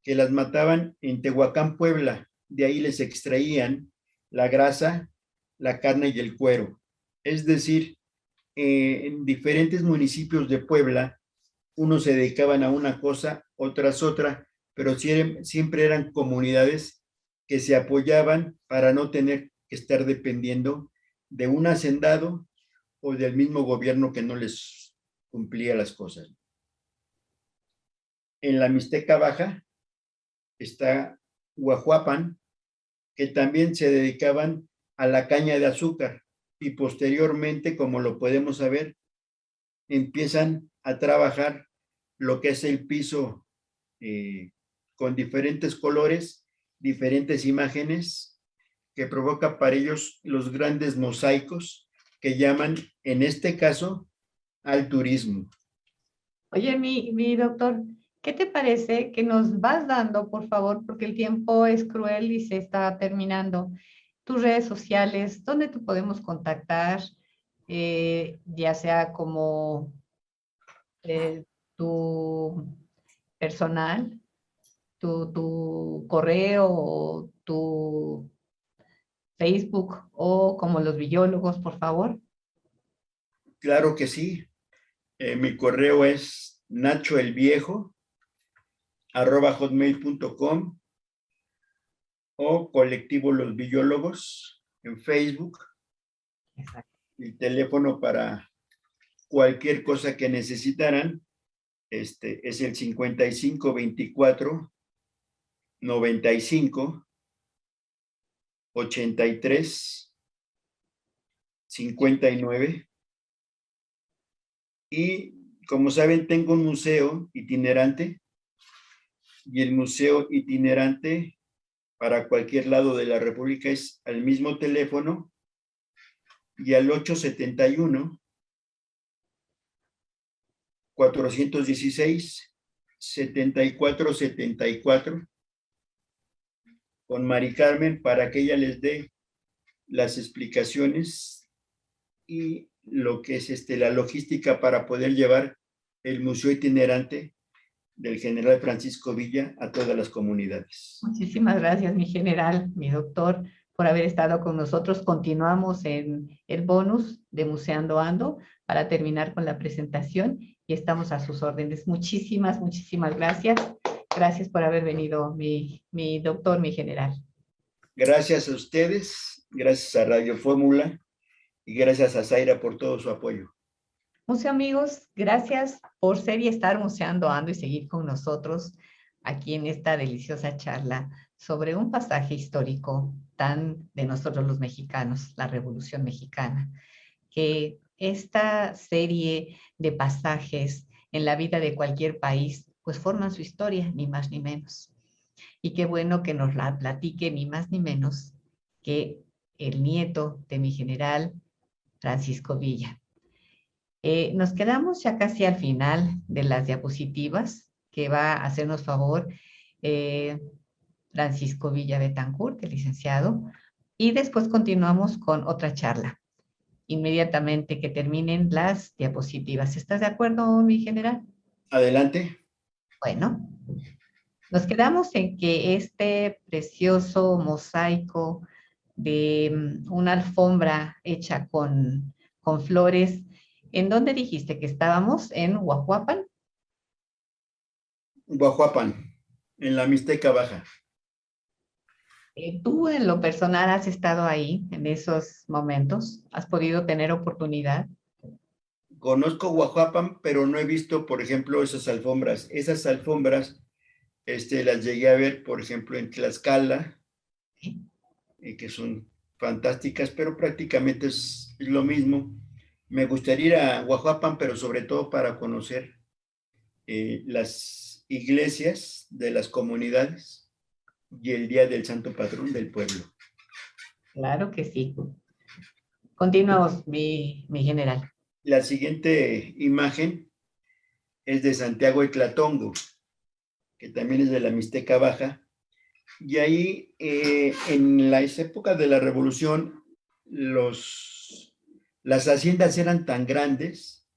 que las mataban en Tehuacán, Puebla. De ahí les extraían la grasa, la carne y el cuero. Es decir, en diferentes municipios de Puebla, unos se dedicaban a una cosa, otras otra, pero siempre eran comunidades que se apoyaban para no tener que estar dependiendo de un hacendado o del mismo gobierno que no les cumplía las cosas. En la Mixteca Baja está Huajuapan, que también se dedicaban a la caña de azúcar y posteriormente, como lo podemos saber, empiezan a trabajar lo que es el piso con diferentes colores, diferentes imágenes, que provoca para ellos los grandes mosaicos que llaman, en este caso, al turismo. Oye, mi doctor, ¿qué te parece que nos vas dando, por favor, porque el tiempo es cruel y se está terminando, tus redes sociales, donde te podemos contactar, ya sea como tu personal, tu correo o tu Facebook o como los biólogos, por favor? Claro que sí. Mi correo es nachoelviejo@hotmail.com. o Colectivo Los Biólogos en Facebook. Exacto. El teléfono para cualquier cosa que necesitaran es el 55 24 95 83 59. Y como saben, tengo un museo itinerante, y el museo itinerante para cualquier lado de la República es al mismo teléfono y al 871 416 7474 con Mari Carmen para que ella les dé las explicaciones y lo que es la logística para poder llevar el museo itinerante del general Francisco Villa a todas las comunidades. Muchísimas gracias, mi general, mi doctor, por haber estado con nosotros. Continuamos en el bonus de Museando Ando para terminar con la presentación y estamos a sus órdenes. Muchísimas, muchísimas gracias. Gracias por haber venido, mi doctor, mi general. Gracias a ustedes, gracias a Radio Fórmula y gracias a Zaira por todo su apoyo. Museo amigos, gracias por ser y estar museando ando y seguir con nosotros aquí en esta deliciosa charla sobre un pasaje histórico tan de nosotros los mexicanos, la Revolución Mexicana, que esta serie de pasajes en la vida de cualquier país pues forman su historia, ni más ni menos. Y qué bueno que nos la platique ni más ni menos que el nieto de mi general Francisco Villa. Nos quedamos ya casi al final de las diapositivas que va a hacernos favor Francisco Villa Betancourt, el licenciado, y después continuamos con otra charla, inmediatamente que terminen las diapositivas. ¿Estás de acuerdo, mi general? Adelante. Bueno, nos quedamos en que este precioso mosaico de una alfombra hecha con flores. ¿En dónde dijiste que estábamos? ¿En Huajuapan? Guajuapan, en la Mixteca Baja. ¿Tú en lo personal has estado ahí en esos momentos? ¿Has podido tener oportunidad? Conozco Guajuapan, pero no he visto, por ejemplo, esas alfombras. Esas alfombras las llegué a ver, por ejemplo, en Tlaxcala, que son fantásticas, pero prácticamente es lo mismo. Me gustaría ir a Guajuapan, pero sobre todo para conocer las iglesias de las comunidades y el Día del Santo Patrón del pueblo. Claro que sí. Continuamos, mi general. La siguiente imagen es de Santiago de Tlatongo, que también es de la Mixteca Baja. Y ahí, en las épocas de la Revolución, las haciendas eran tan grandes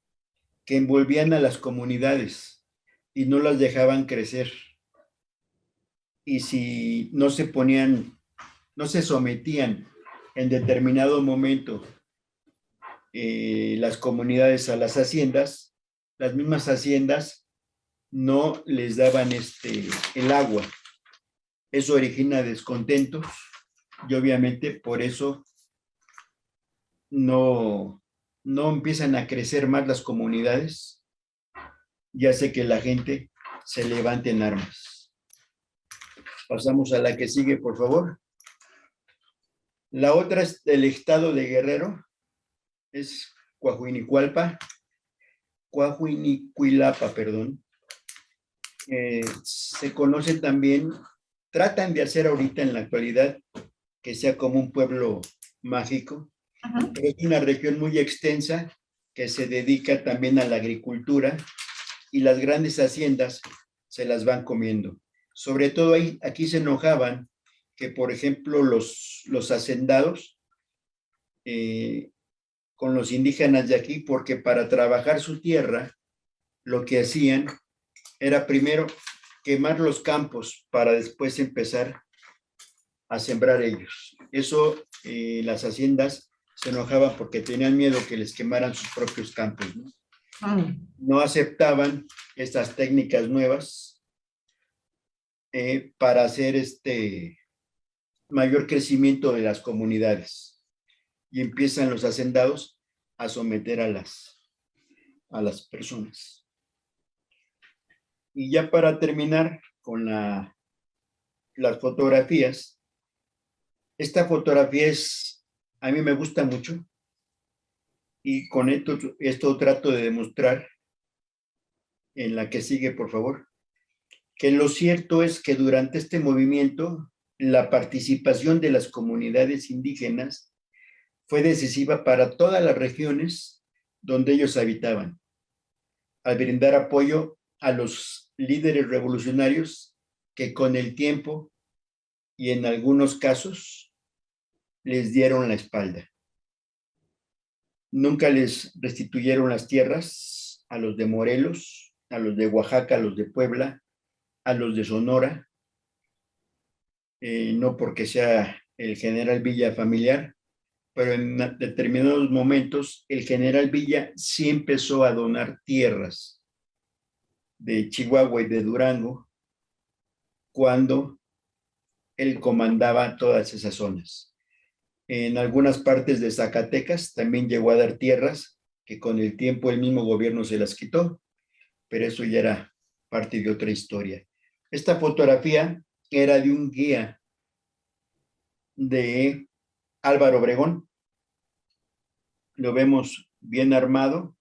que envolvían a las comunidades y no las dejaban crecer. Y si no se sometían en determinado momento las comunidades a las haciendas, las mismas haciendas no les daban el agua. Eso origina descontentos y obviamente por eso no empiezan a crecer más las comunidades y hace que la gente se levante en armas. Pasamos a la que sigue, por favor. La otra es del estado de Guerrero, es Coahuinicuilapa, perdón. Se conoce también, tratan de hacer ahorita en la actualidad que sea como un pueblo mágico, pero es una región muy extensa que se dedica también a la agricultura y las grandes haciendas se las van comiendo. Sobre todo aquí se enojaban que, por ejemplo, los hacendados con los indígenas de aquí, porque para trabajar su tierra, lo que hacían era primero quemar los campos para después empezar a sembrar ellos. Eso, las haciendas se enojaban porque tenían miedo que les quemaran sus propios campos, ¿no? No aceptaban estas técnicas nuevas para hacer mayor crecimiento de las comunidades y empiezan los hacendados a someter a las personas. Y ya para terminar con las fotografías, esta fotografía a mí me gusta mucho y con esto trato de demostrar, en la que sigue, por favor, que lo cierto es que durante este movimiento la participación de las comunidades indígenas fue decisiva para todas las regiones donde ellos habitaban, al brindar apoyo a los líderes revolucionarios que con el tiempo y en algunos casos les dieron la espalda. Nunca les restituyeron las tierras a los de Morelos, a los de Oaxaca, a los de Puebla, a los de Sonora, no porque sea el general Villa familiar, pero en determinados momentos el general Villa sí empezó a donar tierras de Chihuahua y de Durango cuando él comandaba todas esas zonas. En algunas partes de Zacatecas también llegó a dar tierras que con el tiempo el mismo gobierno se las quitó, pero eso ya era parte de otra historia. Esta fotografía era de un guía de Álvaro Obregón. Lo vemos bien armado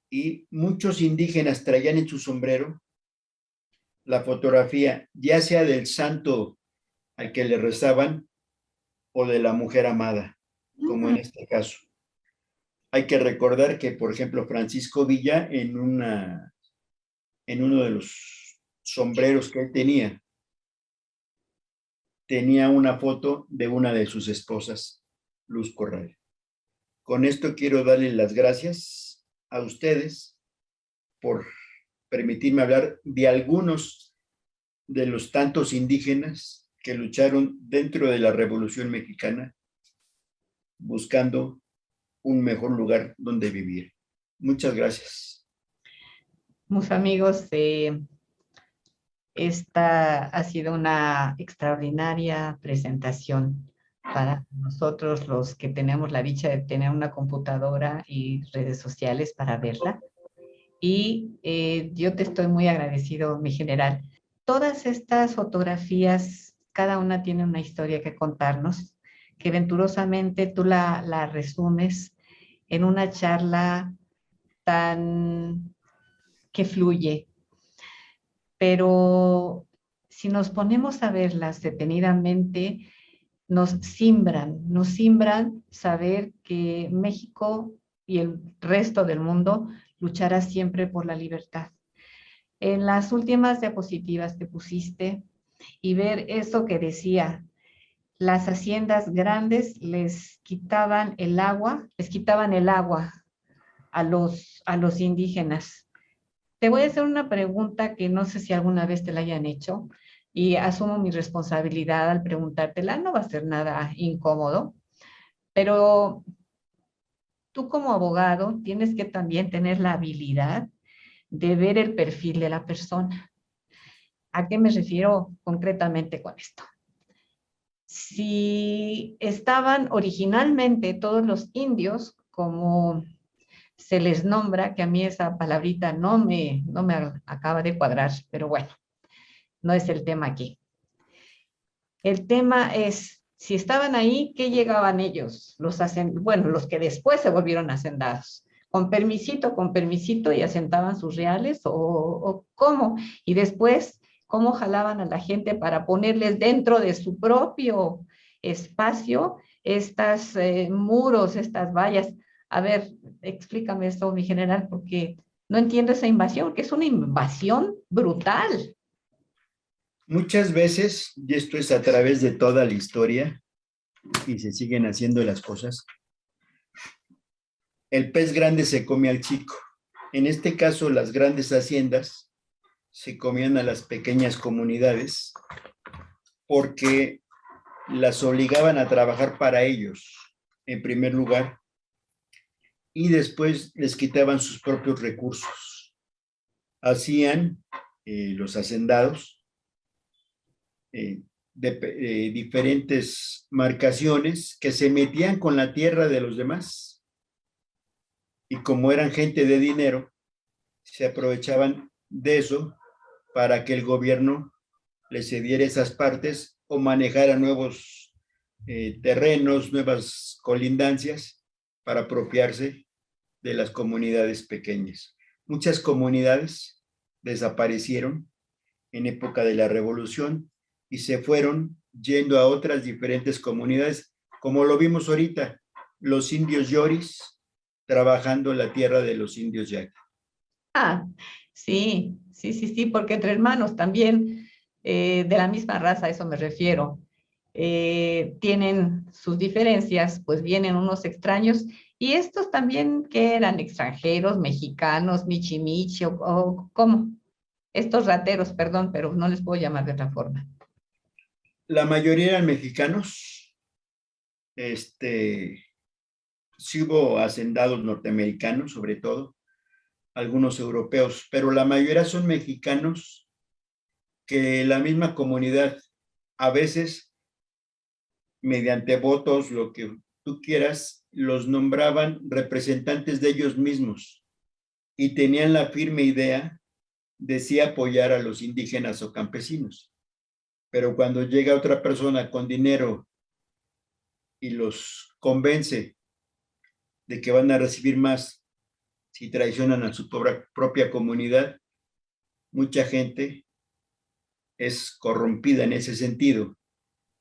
y muchos indígenas traían en su sombrero la fotografía, ya sea del santo al que le rezaban o de la mujer amada, como en este caso. Hay que recordar que, por ejemplo, Francisco Villa, en uno de los sombreros que él tenía una foto de una de sus esposas, Luz Corral. Con esto quiero darle las gracias a ustedes por permitirme hablar de algunos de los tantos indígenas que lucharon dentro de la Revolución Mexicana buscando un mejor lugar donde vivir. Muchas gracias. Mis amigos, esta ha sido una extraordinaria presentación para nosotros los que tenemos la dicha de tener una computadora y redes sociales para verla. Y yo te estoy muy agradecido, mi general. Todas estas fotografías, cada una tiene una historia que contarnos, que venturosamente tú la resumes en una charla tan que fluye. Pero si nos ponemos a verlas detenidamente, nos simbran saber que México y el resto del mundo luchará siempre por la libertad. En las últimas diapositivas que pusiste y ver eso que decía, las haciendas grandes les quitaban el agua a los indígenas. Te voy a hacer una pregunta que no sé si alguna vez te la hayan hecho y asumo mi responsabilidad al preguntártela. No va a ser nada incómodo, pero tú como abogado tienes que también tener la habilidad de ver el perfil de la persona. ¿A qué me refiero concretamente con esto? Si estaban originalmente todos los indios, como se les nombra, que a mí esa palabrita no me acaba de cuadrar, pero bueno, no es el tema aquí. El tema es, si estaban ahí, ¿qué llegaban ellos? Los que después se volvieron hacendados. Con permisito, y asentaban sus reales, o cómo. Y después, ¿cómo jalaban a la gente para ponerles dentro de su propio espacio estas muros, estas vallas? A ver, explícame esto, mi general, porque no entiendo esa invasión, que es una invasión brutal. Muchas veces, y esto es a través de toda la historia, y se siguen haciendo las cosas, el pez grande se come al chico. En este caso, las grandes haciendas se comían a las pequeñas comunidades porque las obligaban a trabajar para ellos, en primer lugar, y después les quitaban sus propios recursos. Hacían los hacendados de diferentes marcaciones que se metían con la tierra de los demás y como eran gente de dinero, se aprovechaban de eso para que el gobierno les cediera esas partes o manejara nuevos terrenos, nuevas colindancias para apropiarse de las comunidades pequeñas. Muchas comunidades desaparecieron en época de la revolución y se fueron yendo a otras diferentes comunidades, como lo vimos ahorita, los indios Yoris trabajando en la tierra de los indios Yaqui. Ah, sí, sí, sí, sí, porque entre hermanos también, de la misma raza, a eso me refiero, tienen sus diferencias, pues vienen unos extraños, y estos también que eran extranjeros, mexicanos, michi michi, o ¿cómo? Estos rateros, perdón, pero no les puedo llamar de otra forma. La mayoría eran mexicanos, sí hubo hacendados norteamericanos, sobre todo, algunos europeos, pero la mayoría son mexicanos que la misma comunidad, a veces mediante votos, lo que tú quieras, los nombraban representantes de ellos mismos y tenían la firme idea de sí apoyar a los indígenas o campesinos. Pero cuando llega otra persona con dinero y los convence de que van a recibir más si traicionan a su propia comunidad, mucha gente es corrompida en ese sentido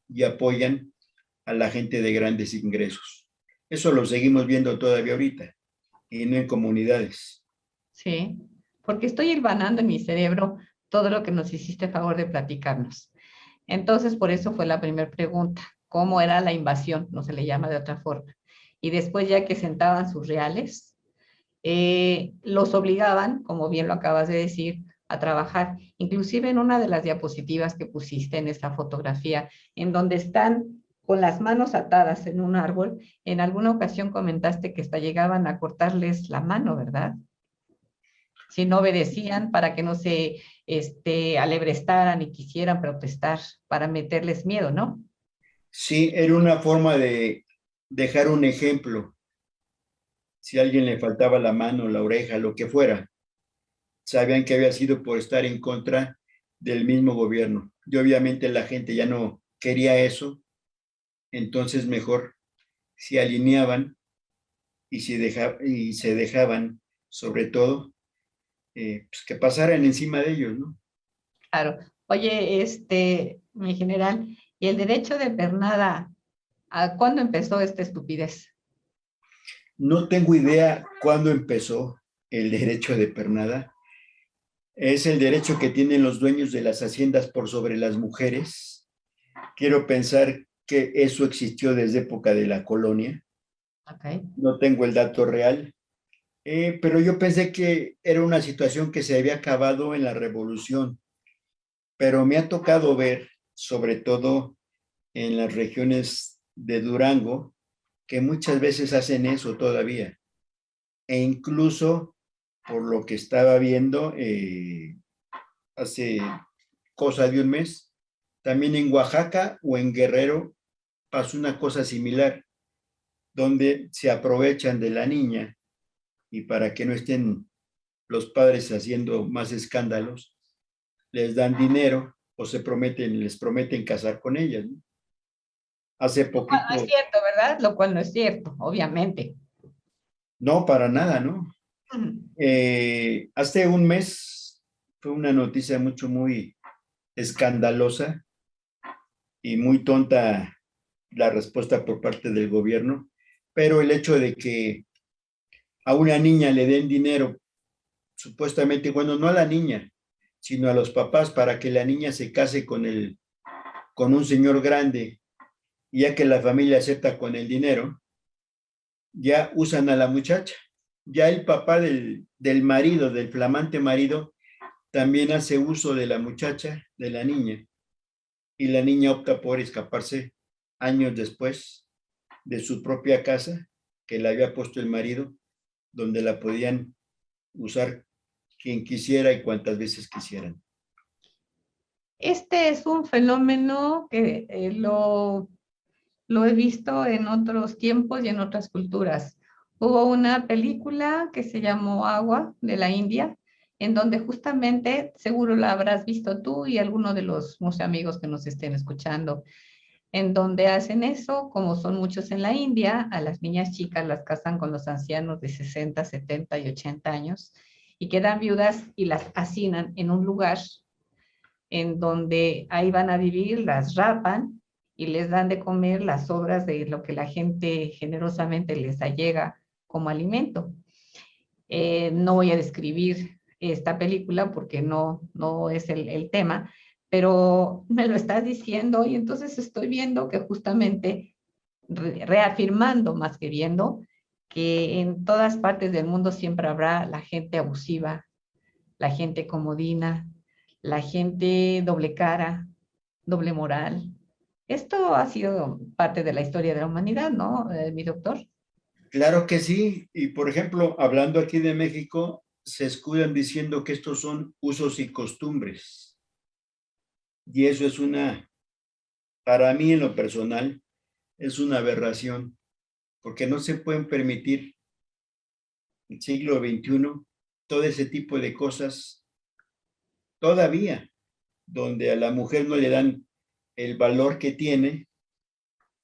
y apoyan a la gente de grandes ingresos. Eso lo seguimos viendo todavía ahorita y no en comunidades. Sí, porque estoy hilvanando en mi cerebro todo lo que nos hiciste favor de platicarnos. Entonces, por eso fue la primera pregunta, ¿cómo era la invasión? No se le llama de otra forma. Y después, ya que sentaban sus reales, los obligaban, como bien lo acabas de decir, a trabajar. Inclusive en una de las diapositivas que pusiste en esta fotografía, en donde están con las manos atadas en un árbol, en alguna ocasión comentaste que hasta llegaban a cortarles la mano, ¿verdad? Si no obedecían, para que no se alebrestaran y quisieran protestar, para meterles miedo, ¿no? Sí, era una forma de dejar un ejemplo. Si a alguien le faltaba la mano, la oreja, lo que fuera, sabían que había sido por estar en contra del mismo gobierno. Y obviamente la gente ya no quería eso, entonces mejor se alineaban y se dejaban, sobre todo, pues que pasaran encima de ellos, ¿no? Claro. Oye, mi general, ¿y el derecho de pernada, a cuándo empezó esta estupidez? No tengo idea cuándo empezó el derecho de pernada. Es el derecho que tienen los dueños de las haciendas por sobre las mujeres. Quiero pensar que eso existió desde época de la colonia. Okay. No tengo el dato real, pero yo pensé que era una situación que se había acabado en la revolución, pero me ha tocado ver, sobre todo en las regiones de Durango, que muchas veces hacen eso todavía. E incluso, por lo que estaba viendo hace cosa de un mes, también en Oaxaca o en Guerrero pasó una cosa similar, donde se aprovechan de la niña y para que no estén los padres haciendo más escándalos, les dan dinero o les prometen casar con ellas, ¿no? Hace Lo cual no es poquito, cierto, ¿verdad? Lo cual no es cierto, obviamente. no, para nada, ¿no? Ujú. Hace un mes fue una noticia muy escandalosa y muy tonta la respuesta por parte del gobierno, pero el hecho de que a una niña le den dinero, supuestamente, bueno, no a la niña, sino a los papás para que la niña se case con un señor grande, y ya que la familia acepta con el dinero, ya usan a la muchacha. Ya el papá del marido, del flamante marido, también hace uso de la muchacha, de la niña, y la niña opta por escaparse años después de su propia casa, que le había puesto el marido, donde la podían usar quien quisiera y cuantas veces quisieran. Este es un fenómeno que lo he visto en otros tiempos y en otras culturas. Hubo una película que se llamó Agua de la India, en donde justamente, seguro la habrás visto tú y alguno de los amigos que nos estén escuchando, en donde hacen eso, como son muchos en la India, a las niñas chicas las casan con los ancianos de 60, 70 y 80 años y quedan viudas y las hacinan en un lugar en donde ahí van a vivir, las rapan y les dan de comer las sobras de lo que la gente generosamente les allega como alimento. No voy a describir esta película porque no es el tema, pero me lo estás diciendo y entonces estoy viendo que justamente reafirmando más que viendo que en todas partes del mundo siempre habrá la gente abusiva, la gente comodina, la gente doble cara, doble moral. Esto ha sido parte de la historia de la humanidad, ¿no, mi doctor? Claro que sí. Y por ejemplo, hablando aquí de México, se escudan diciendo que estos son usos y costumbres. Y eso es para mí en lo personal, es una aberración, porque no se pueden permitir en el siglo XXI todo ese tipo de cosas todavía, donde a la mujer no le dan el valor que tiene,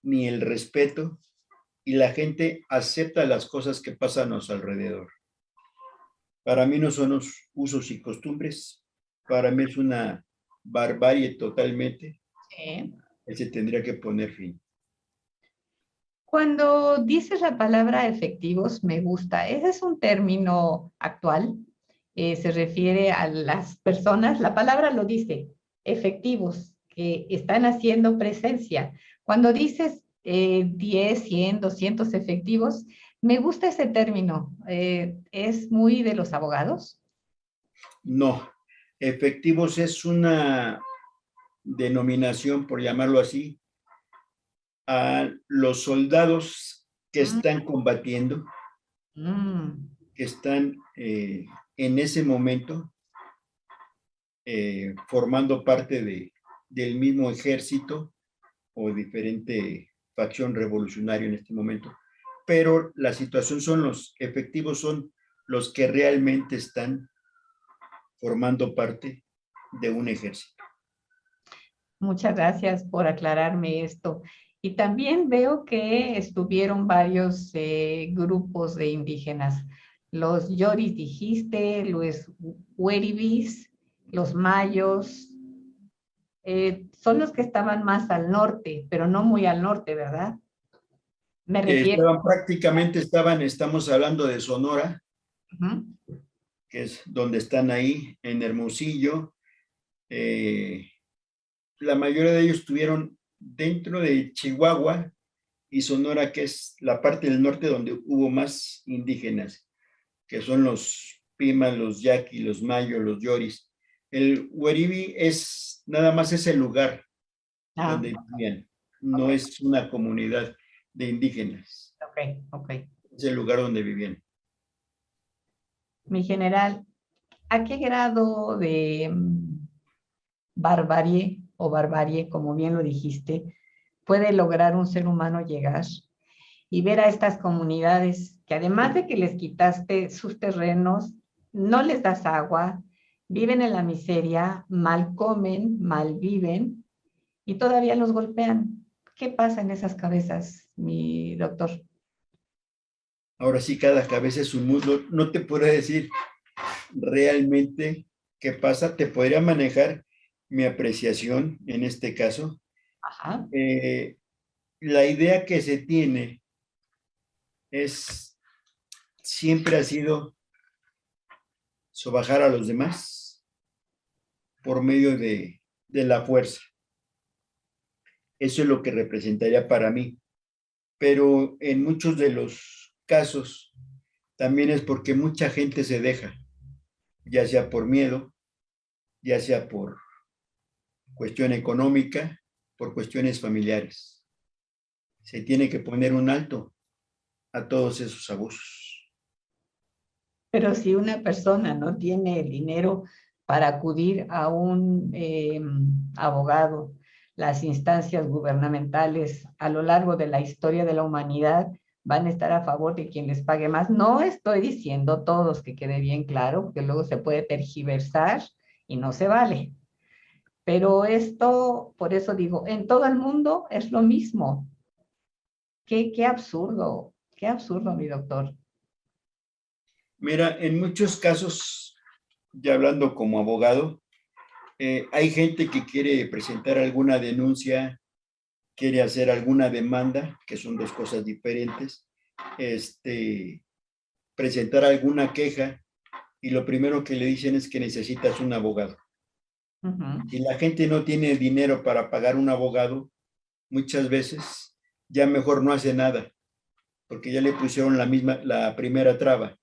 ni el respeto, y la gente acepta las cosas que pasan a su alrededor. Para mí no son los usos y costumbres, para mí es una barbarie totalmente, Sí. que se tendría que poner fin. Cuando dices la palabra efectivos, me gusta. Ese es un término actual. Se refiere a las personas, la palabra lo dice, efectivos, que están haciendo presencia. Cuando dices 10, 100, 200 efectivos, me gusta ese término. Es muy de los abogados. No, efectivos es una denominación, por llamarlo así, a los soldados que Mm, están combatiendo, mm. que están en ese momento formando parte del mismo ejército o diferente facción revolucionaria en este momento. Pero la situación son los efectivos, son los que realmente están formando parte de un ejército. Muchas gracias por aclararme esto. Y también veo que estuvieron varios grupos de indígenas. Los Yoris dijiste, los Weribis, los Mayos, son los que estaban más al norte, pero no muy al norte, ¿verdad? Me refiero. Estamos hablando de Sonora, Ujú. que es donde están ahí, en Hermosillo. La mayoría de ellos estuvieron dentro de Chihuahua y Sonora, que es la parte del norte donde hubo más indígenas, que son los Pimas, los Yaqui, los Mayo, los Yoris. El Hueribi es nada más ese lugar Ah, donde vivían, no ok, es una comunidad de indígenas, ok, ok. es el lugar donde vivían. Mi general, ¿a qué grado de barbarie o barbarie, como bien lo dijiste, puede lograr un ser humano llegar y ver a estas comunidades que además de que les quitaste sus terrenos, no les das agua, viven en la miseria, mal comen, mal viven y todavía los golpean? ¿Qué pasa en esas cabezas, mi doctor? Ahora sí, cada cabeza es un mundo. No te puedo decir realmente qué pasa. Te podría manejar mi apreciación en este caso. Ajá. Eh, la idea que se tiene es, siempre ha sido sobajar a los demás por medio de la fuerza. Eso es lo que representaría para mí. Pero en muchos de los casos también es porque mucha gente se deja, ya sea por miedo, ya sea por cuestión económica, por cuestiones familiares. Se tiene que poner un alto a todos esos abusos. Pero si una persona no tiene el dinero, para acudir a un abogado. Las instancias gubernamentales a lo largo de la historia de la humanidad van a estar a favor de quien les pague más. No estoy diciendo todos, que quede bien claro, porque luego se puede tergiversar y no se vale. Pero esto, por eso digo, en todo el mundo es lo mismo. Qué absurdo, mi doctor. Mira, en muchos casos, ya hablando como abogado, hay gente que quiere presentar alguna denuncia, quiere hacer alguna demanda, que son dos cosas diferentes, presentar alguna queja, y lo primero que le dicen es que necesitas un abogado. Si la gente no tiene dinero para pagar un abogado, muchas veces ya mejor no hace nada, porque ya le pusieron la primera traba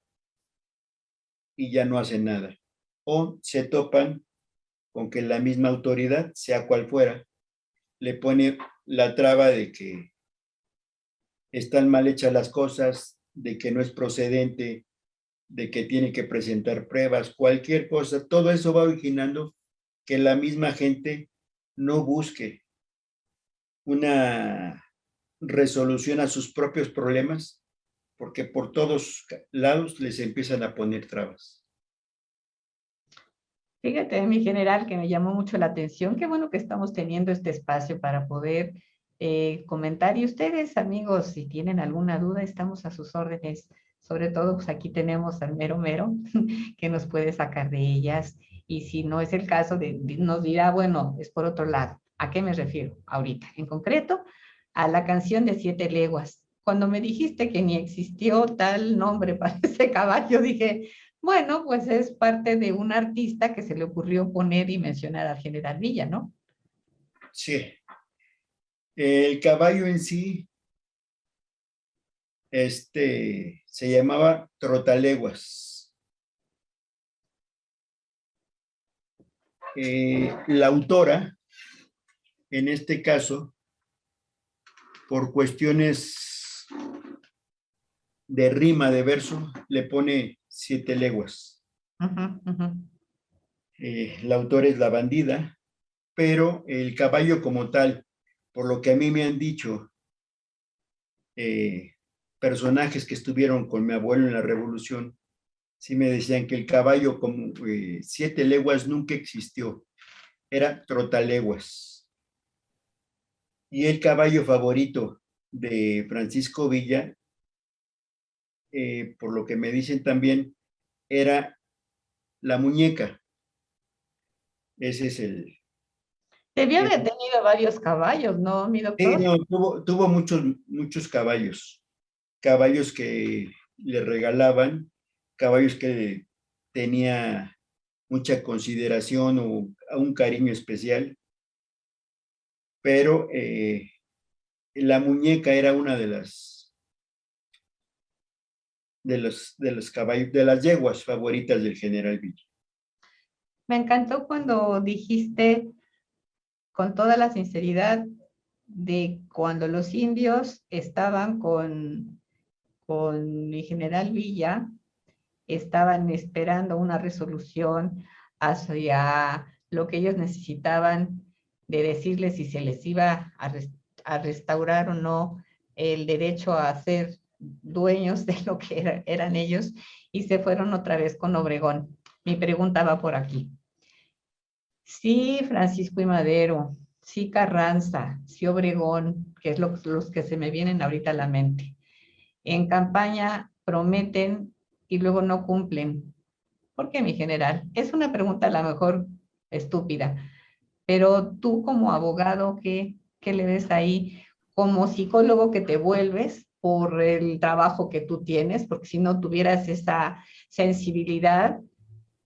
y ya no hacen nada. O se topan con que la misma autoridad, sea cual fuera, le pone la traba de que están mal hechas las cosas, de que no es procedente, de que tiene que presentar pruebas, cualquier cosa. Todo eso va originando que la misma gente no busque una resolución a sus propios problemas, porque por todos lados les empiezan a poner trabas. Fíjate, mi general, que me llamó mucho la atención. Qué bueno que estamos teniendo este espacio para poder comentar. Y ustedes, amigos, si tienen alguna duda, estamos a sus órdenes. Sobre todo, pues aquí tenemos al mero mero que nos puede sacar de ellas. Y si no es el caso, nos dirá, bueno, es por otro lado. ¿A qué me refiero ahorita? En concreto, a la canción de Siete Leguas. Cuando me dijiste que ni existió tal nombre para ese caballo, dije, bueno, pues es parte de un artista que se le ocurrió poner y mencionar al general Villa, ¿no? Sí. El caballo en sí, se llamaba Trotaleguas. La autora, en este caso, por cuestiones de rima, de verso, le pone 7 leguas. La autora es la bandida, pero el caballo como tal, por lo que a mí me han dicho personajes que estuvieron con mi abuelo en la revolución, sí me decían que el caballo como 7 leguas nunca existió, era Trotaleguas. Y el caballo favorito de Francisco Villa, por lo que me dicen también, era la muñeca. Ese es el... Debió haber tenido varios caballos, ¿no, mi doctor? Sí, no, tuvo muchos caballos. Caballos que le regalaban, caballos que tenía mucha consideración o un cariño especial, pero la muñeca era una de los caballos, de las yeguas favoritas del general Villa. Me encantó cuando dijiste con toda la sinceridad de cuando los indios estaban con mi general Villa, estaban esperando una resolución hacia lo que ellos necesitaban, de decirles si se les iba a restaurar o no el derecho a ser dueños de lo que eran ellos, y se fueron otra vez con Obregón. Mi pregunta va por aquí. Sí, Francisco y Madero, sí Carranza, sí Obregón, que es los que se me vienen ahorita a la mente. En campaña prometen y luego no cumplen. ¿Por qué, mi general? Es una pregunta a lo mejor estúpida, pero tú como abogado, ¿qué le ves ahí? Como psicólogo que te vuelves por el trabajo que tú tienes, porque si no tuvieras esa sensibilidad,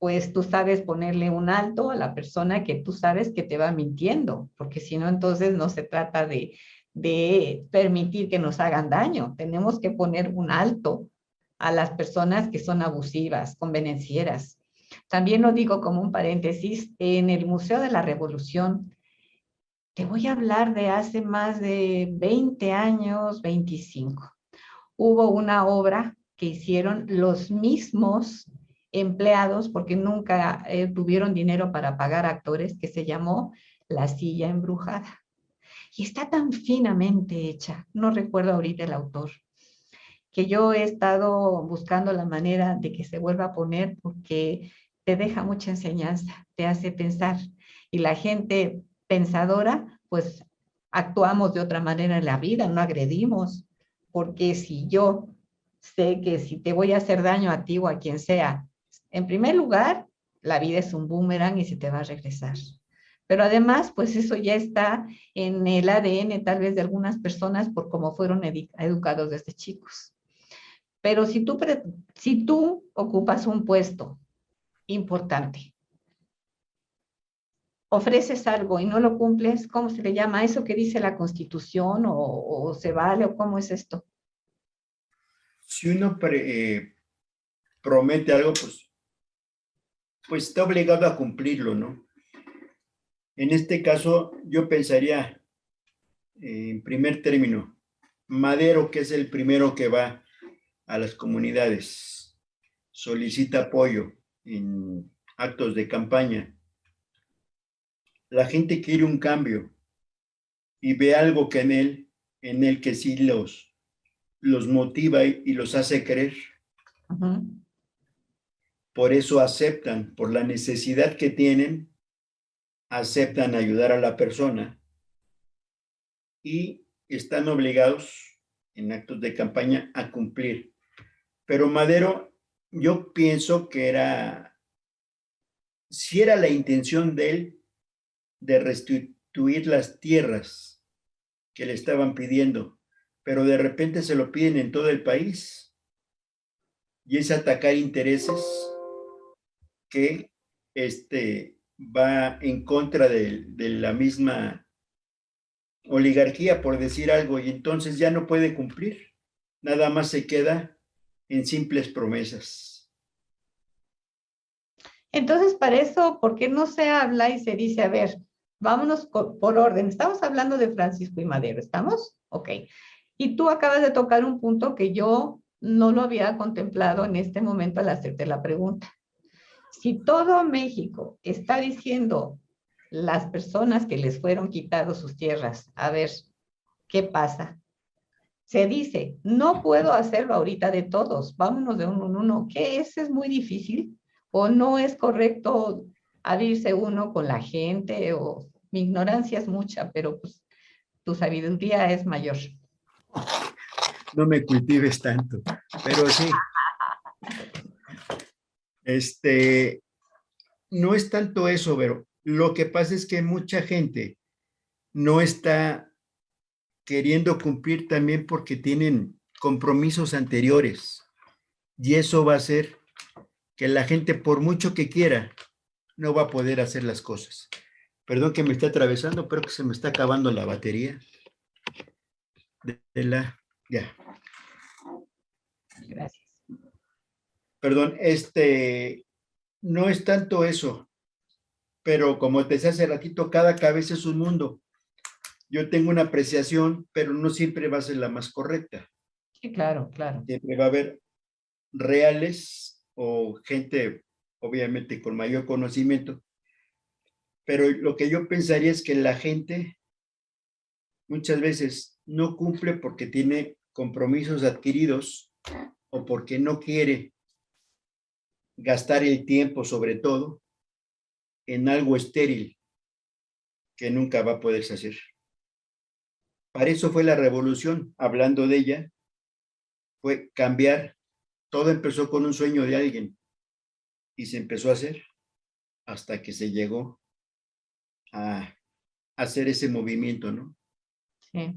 pues tú sabes ponerle un alto a la persona que tú sabes que te va mintiendo, porque si no, entonces no se trata de permitir que nos hagan daño. Tenemos que poner un alto a las personas que son abusivas, convenencieras. También lo digo como un paréntesis, en el Museo de la Revolución, te voy a hablar de hace más de 20 años, 25. Hubo una obra que hicieron los mismos empleados porque nunca tuvieron dinero para pagar actores, que se llamó La Silla Embrujada. Y está tan finamente hecha, no recuerdo ahorita el autor, que yo he estado buscando la manera de que se vuelva a poner porque te deja mucha enseñanza, te hace pensar. Y la gente pensadora, pues actuamos de otra manera en la vida, no agredimos, porque si yo sé que si te voy a hacer daño a ti o a quien sea, en primer lugar, la vida es un boomerang y se te va a regresar. Pero además, pues eso ya está en el ADN tal vez de algunas personas por cómo fueron educados desde chicos. Pero si tú ocupas un puesto importante, ofreces algo y no lo cumples, ¿cómo se le llama? ¿Eso que dice la Constitución o se vale o cómo es esto? Si uno promete algo, pues está obligado a cumplirlo, ¿no? En este caso, yo pensaría, en primer término, Madero, que es el primero que va a las comunidades, solicita apoyo en actos de campaña. La gente quiere un cambio y ve algo que en él que sí los motiva y los hace creer. Uh-huh. Por eso aceptan, por la necesidad que tienen, aceptan ayudar a la persona y están obligados en actos de campaña a cumplir. Pero Madero, yo pienso que si era la intención de él de restituir las tierras que le estaban pidiendo, pero de repente se lo piden en todo el país y es atacar intereses que va en contra de la misma oligarquía, por decir algo, y entonces ya no puede cumplir, nada más se queda en simples promesas. Entonces, para eso, ¿por qué no se habla y se dice, a ver, vámonos por orden? Estamos hablando de Francisco y Madero, ¿estamos? Ok. Y tú acabas de tocar un punto que yo no lo había contemplado en este momento al hacerte la pregunta. Si todo México está diciendo las personas que les fueron quitados sus tierras, a ver, ¿qué pasa? Se dice, no puedo hacerlo ahorita de todos, vámonos de uno en uno. ¿Qué es? ¿Es muy difícil? ¿O no es correcto abrirse uno con la gente? O mi ignorancia es mucha, pero pues tu sabiduría es mayor. No me cultives tanto, pero sí, no es tanto eso, pero lo que pasa es que mucha gente no está queriendo cumplir también porque tienen compromisos anteriores y eso va a hacer que la gente, por mucho que quiera, no va a poder hacer las cosas. Perdón que me esté atravesando, pero que se me está acabando la batería ya. Gracias. Perdón, no es tanto eso, pero como te decía hace ratito, cada cabeza es un mundo. Yo tengo una apreciación, pero no siempre va a ser la más correcta. Sí, claro, claro. Siempre va a haber reales o gente, obviamente, con mayor conocimiento, pero lo que yo pensaría es que la gente muchas veces no cumple porque tiene compromisos adquiridos o porque no quiere gastar el tiempo, sobre todo, en algo estéril que nunca va a poderse hacer. Para eso fue la revolución, hablando de ella, fue cambiar. Todo empezó con un sueño de alguien y se empezó a hacer hasta que se llegó a hacer ese movimiento, ¿no? Sí.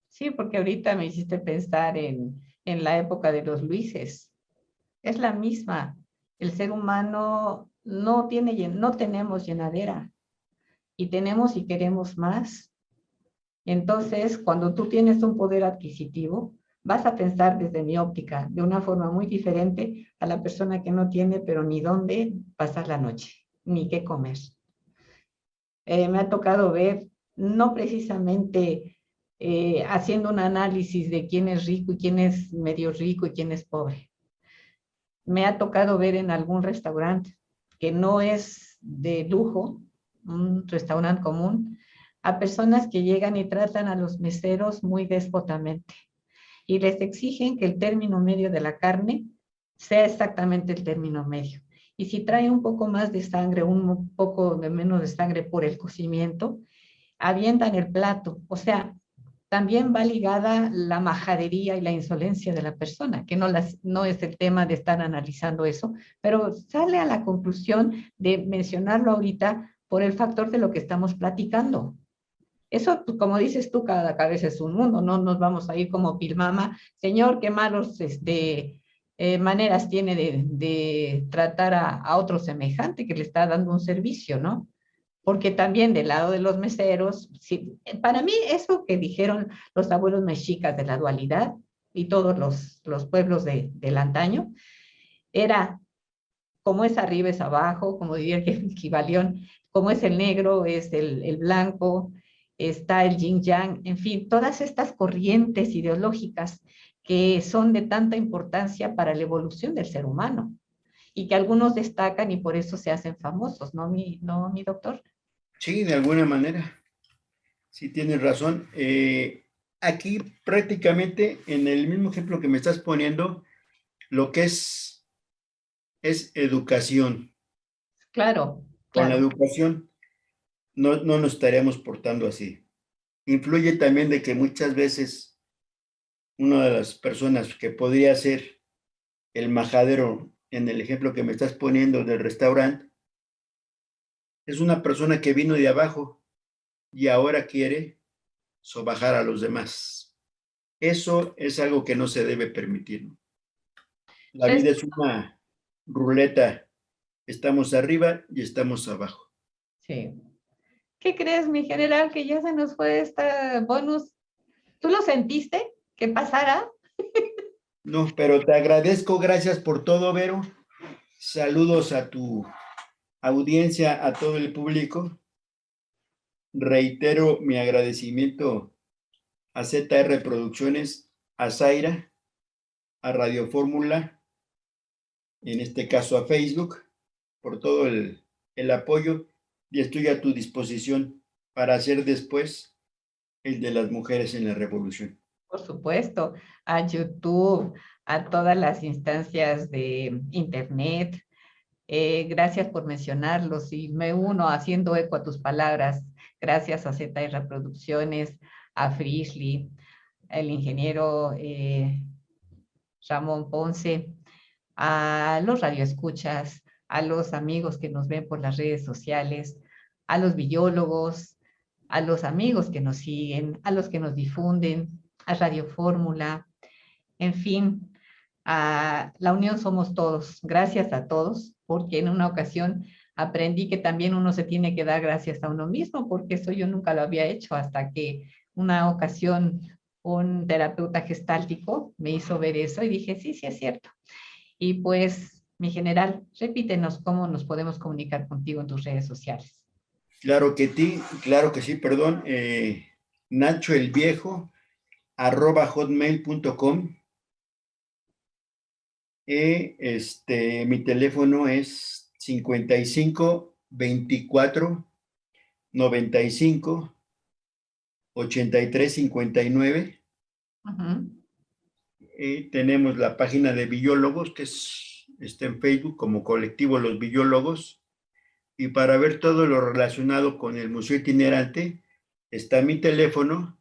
Sí, porque ahorita me hiciste pensar en la época de los Luises. Es la misma. El ser humano no tenemos llenadera y tenemos y queremos más. Entonces, cuando tú tienes un poder adquisitivo, vas a pensar desde mi óptica de una forma muy diferente a la persona que no tiene, pero ni dónde pasar la noche, ni qué comer. Me ha tocado ver, no precisamente haciendo un análisis de quién es rico y quién es medio rico y quién es pobre. me ha tocado ver en algún restaurante que no es de lujo, un restaurante común, a personas que llegan y tratan a los meseros muy déspotamente y les exigen que el término medio de la carne sea exactamente el término medio. Y si trae un poco más de sangre, un poco de menos de sangre por el cocimiento, avientan el plato. O sea, también va ligada la majadería y la insolencia de la persona, que no es el tema de estar analizando eso, pero sale a la conclusión de mencionarlo ahorita por el factor de lo que estamos platicando. Eso, pues, como dices tú, cada cabeza es un mundo, no nos vamos a ir como Pilmama, señor, qué malos maneras tiene de tratar a otro semejante que le está dando un servicio, ¿no? Porque también del lado de los meseros, sí, para mí eso que dijeron los abuelos mexicas de la dualidad y todos los pueblos del antaño, era como es arriba es abajo, como diría el Kibalión, como es el negro es el blanco, está el yin yang, en fin, todas estas corrientes ideológicas que son de tanta importancia para la evolución del ser humano y que algunos destacan y por eso se hacen famosos, ¿no, mi doctor? Sí, de alguna manera, sí tienes razón. Aquí prácticamente en el mismo ejemplo que me estás poniendo, lo que es educación. Claro, Con la claro. educación no nos estaríamos portando así. Influye también de que muchas veces una de las personas que podría ser el majadero en el ejemplo que me estás poniendo del restaurante es una persona que vino de abajo y ahora quiere sobajar a los demás. Eso es algo que no se debe permitir, ¿no? La Res- vida es una ruleta. Estamos arriba y estamos abajo. sí. ¿Qué crees, mi general, que ya se nos fue esta bonus? ¿Tú lo sentiste que pasara? No, pero te agradezco, gracias por todo, Vero. Saludos a tu audiencia, a todo el público. Reitero mi agradecimiento a ZR Producciones, a Zaira, a Radio Fórmula, en este caso a Facebook, por todo el apoyo y estoy a tu disposición para hacer después el de las mujeres en la revolución. Por supuesto, a YouTube, a todas las instancias de Internet. Gracias por mencionarlos y me uno haciendo eco a tus palabras. Gracias a ZR Producciones, a Frisley, el ingeniero Ramón Ponce, a los radioescuchas, a los amigos que nos ven por las redes sociales, a los biólogos, a los amigos que nos siguen, a los que nos difunden, a Radio Fórmula, en fin, a la unión somos todos. Gracias a todos, porque en una ocasión aprendí que también uno se tiene que dar gracias a uno mismo, porque eso yo nunca lo había hecho hasta que una ocasión un terapeuta gestáltico me hizo ver eso y dije, sí, sí es cierto. Y pues, mi general, repítenos cómo nos podemos comunicar contigo en tus redes sociales. Claro que sí, perdón. Nacho el Viejo, @hotmail.com. Mi teléfono es 55 24 95 83 59. Ujú. Tenemos la página de Biólogos, que está en Facebook como Colectivo Los Biólogos. Y para ver todo lo relacionado con el Museo Itinerante, está mi teléfono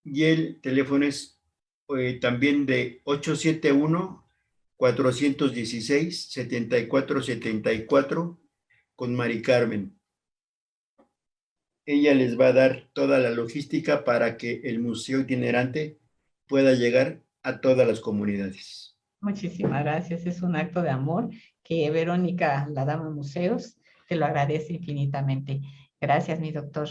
y el teléfono es también de 871-416-7474 con Mari Carmen. Ella les va a dar toda la logística para que el Museo Itinerante pueda llegar a todas las comunidades. Muchísimas gracias. Es un acto de amor que Verónica, la Dama Museos, te lo agradece infinitamente. Gracias, mi doctor.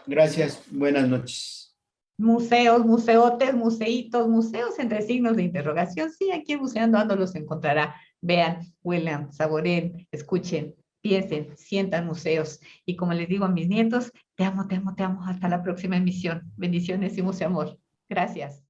Gracias, buenas noches. Museos, museotes, museitos, museos entre signos de interrogación. Sí, aquí en Buceando Ando los encontrará. Vean, huelan, saboreen, escuchen, piensen, sientan museos. Y como les digo a mis nietos, te amo, te amo, te amo. Hasta la próxima emisión. Bendiciones y mucho amor. Gracias.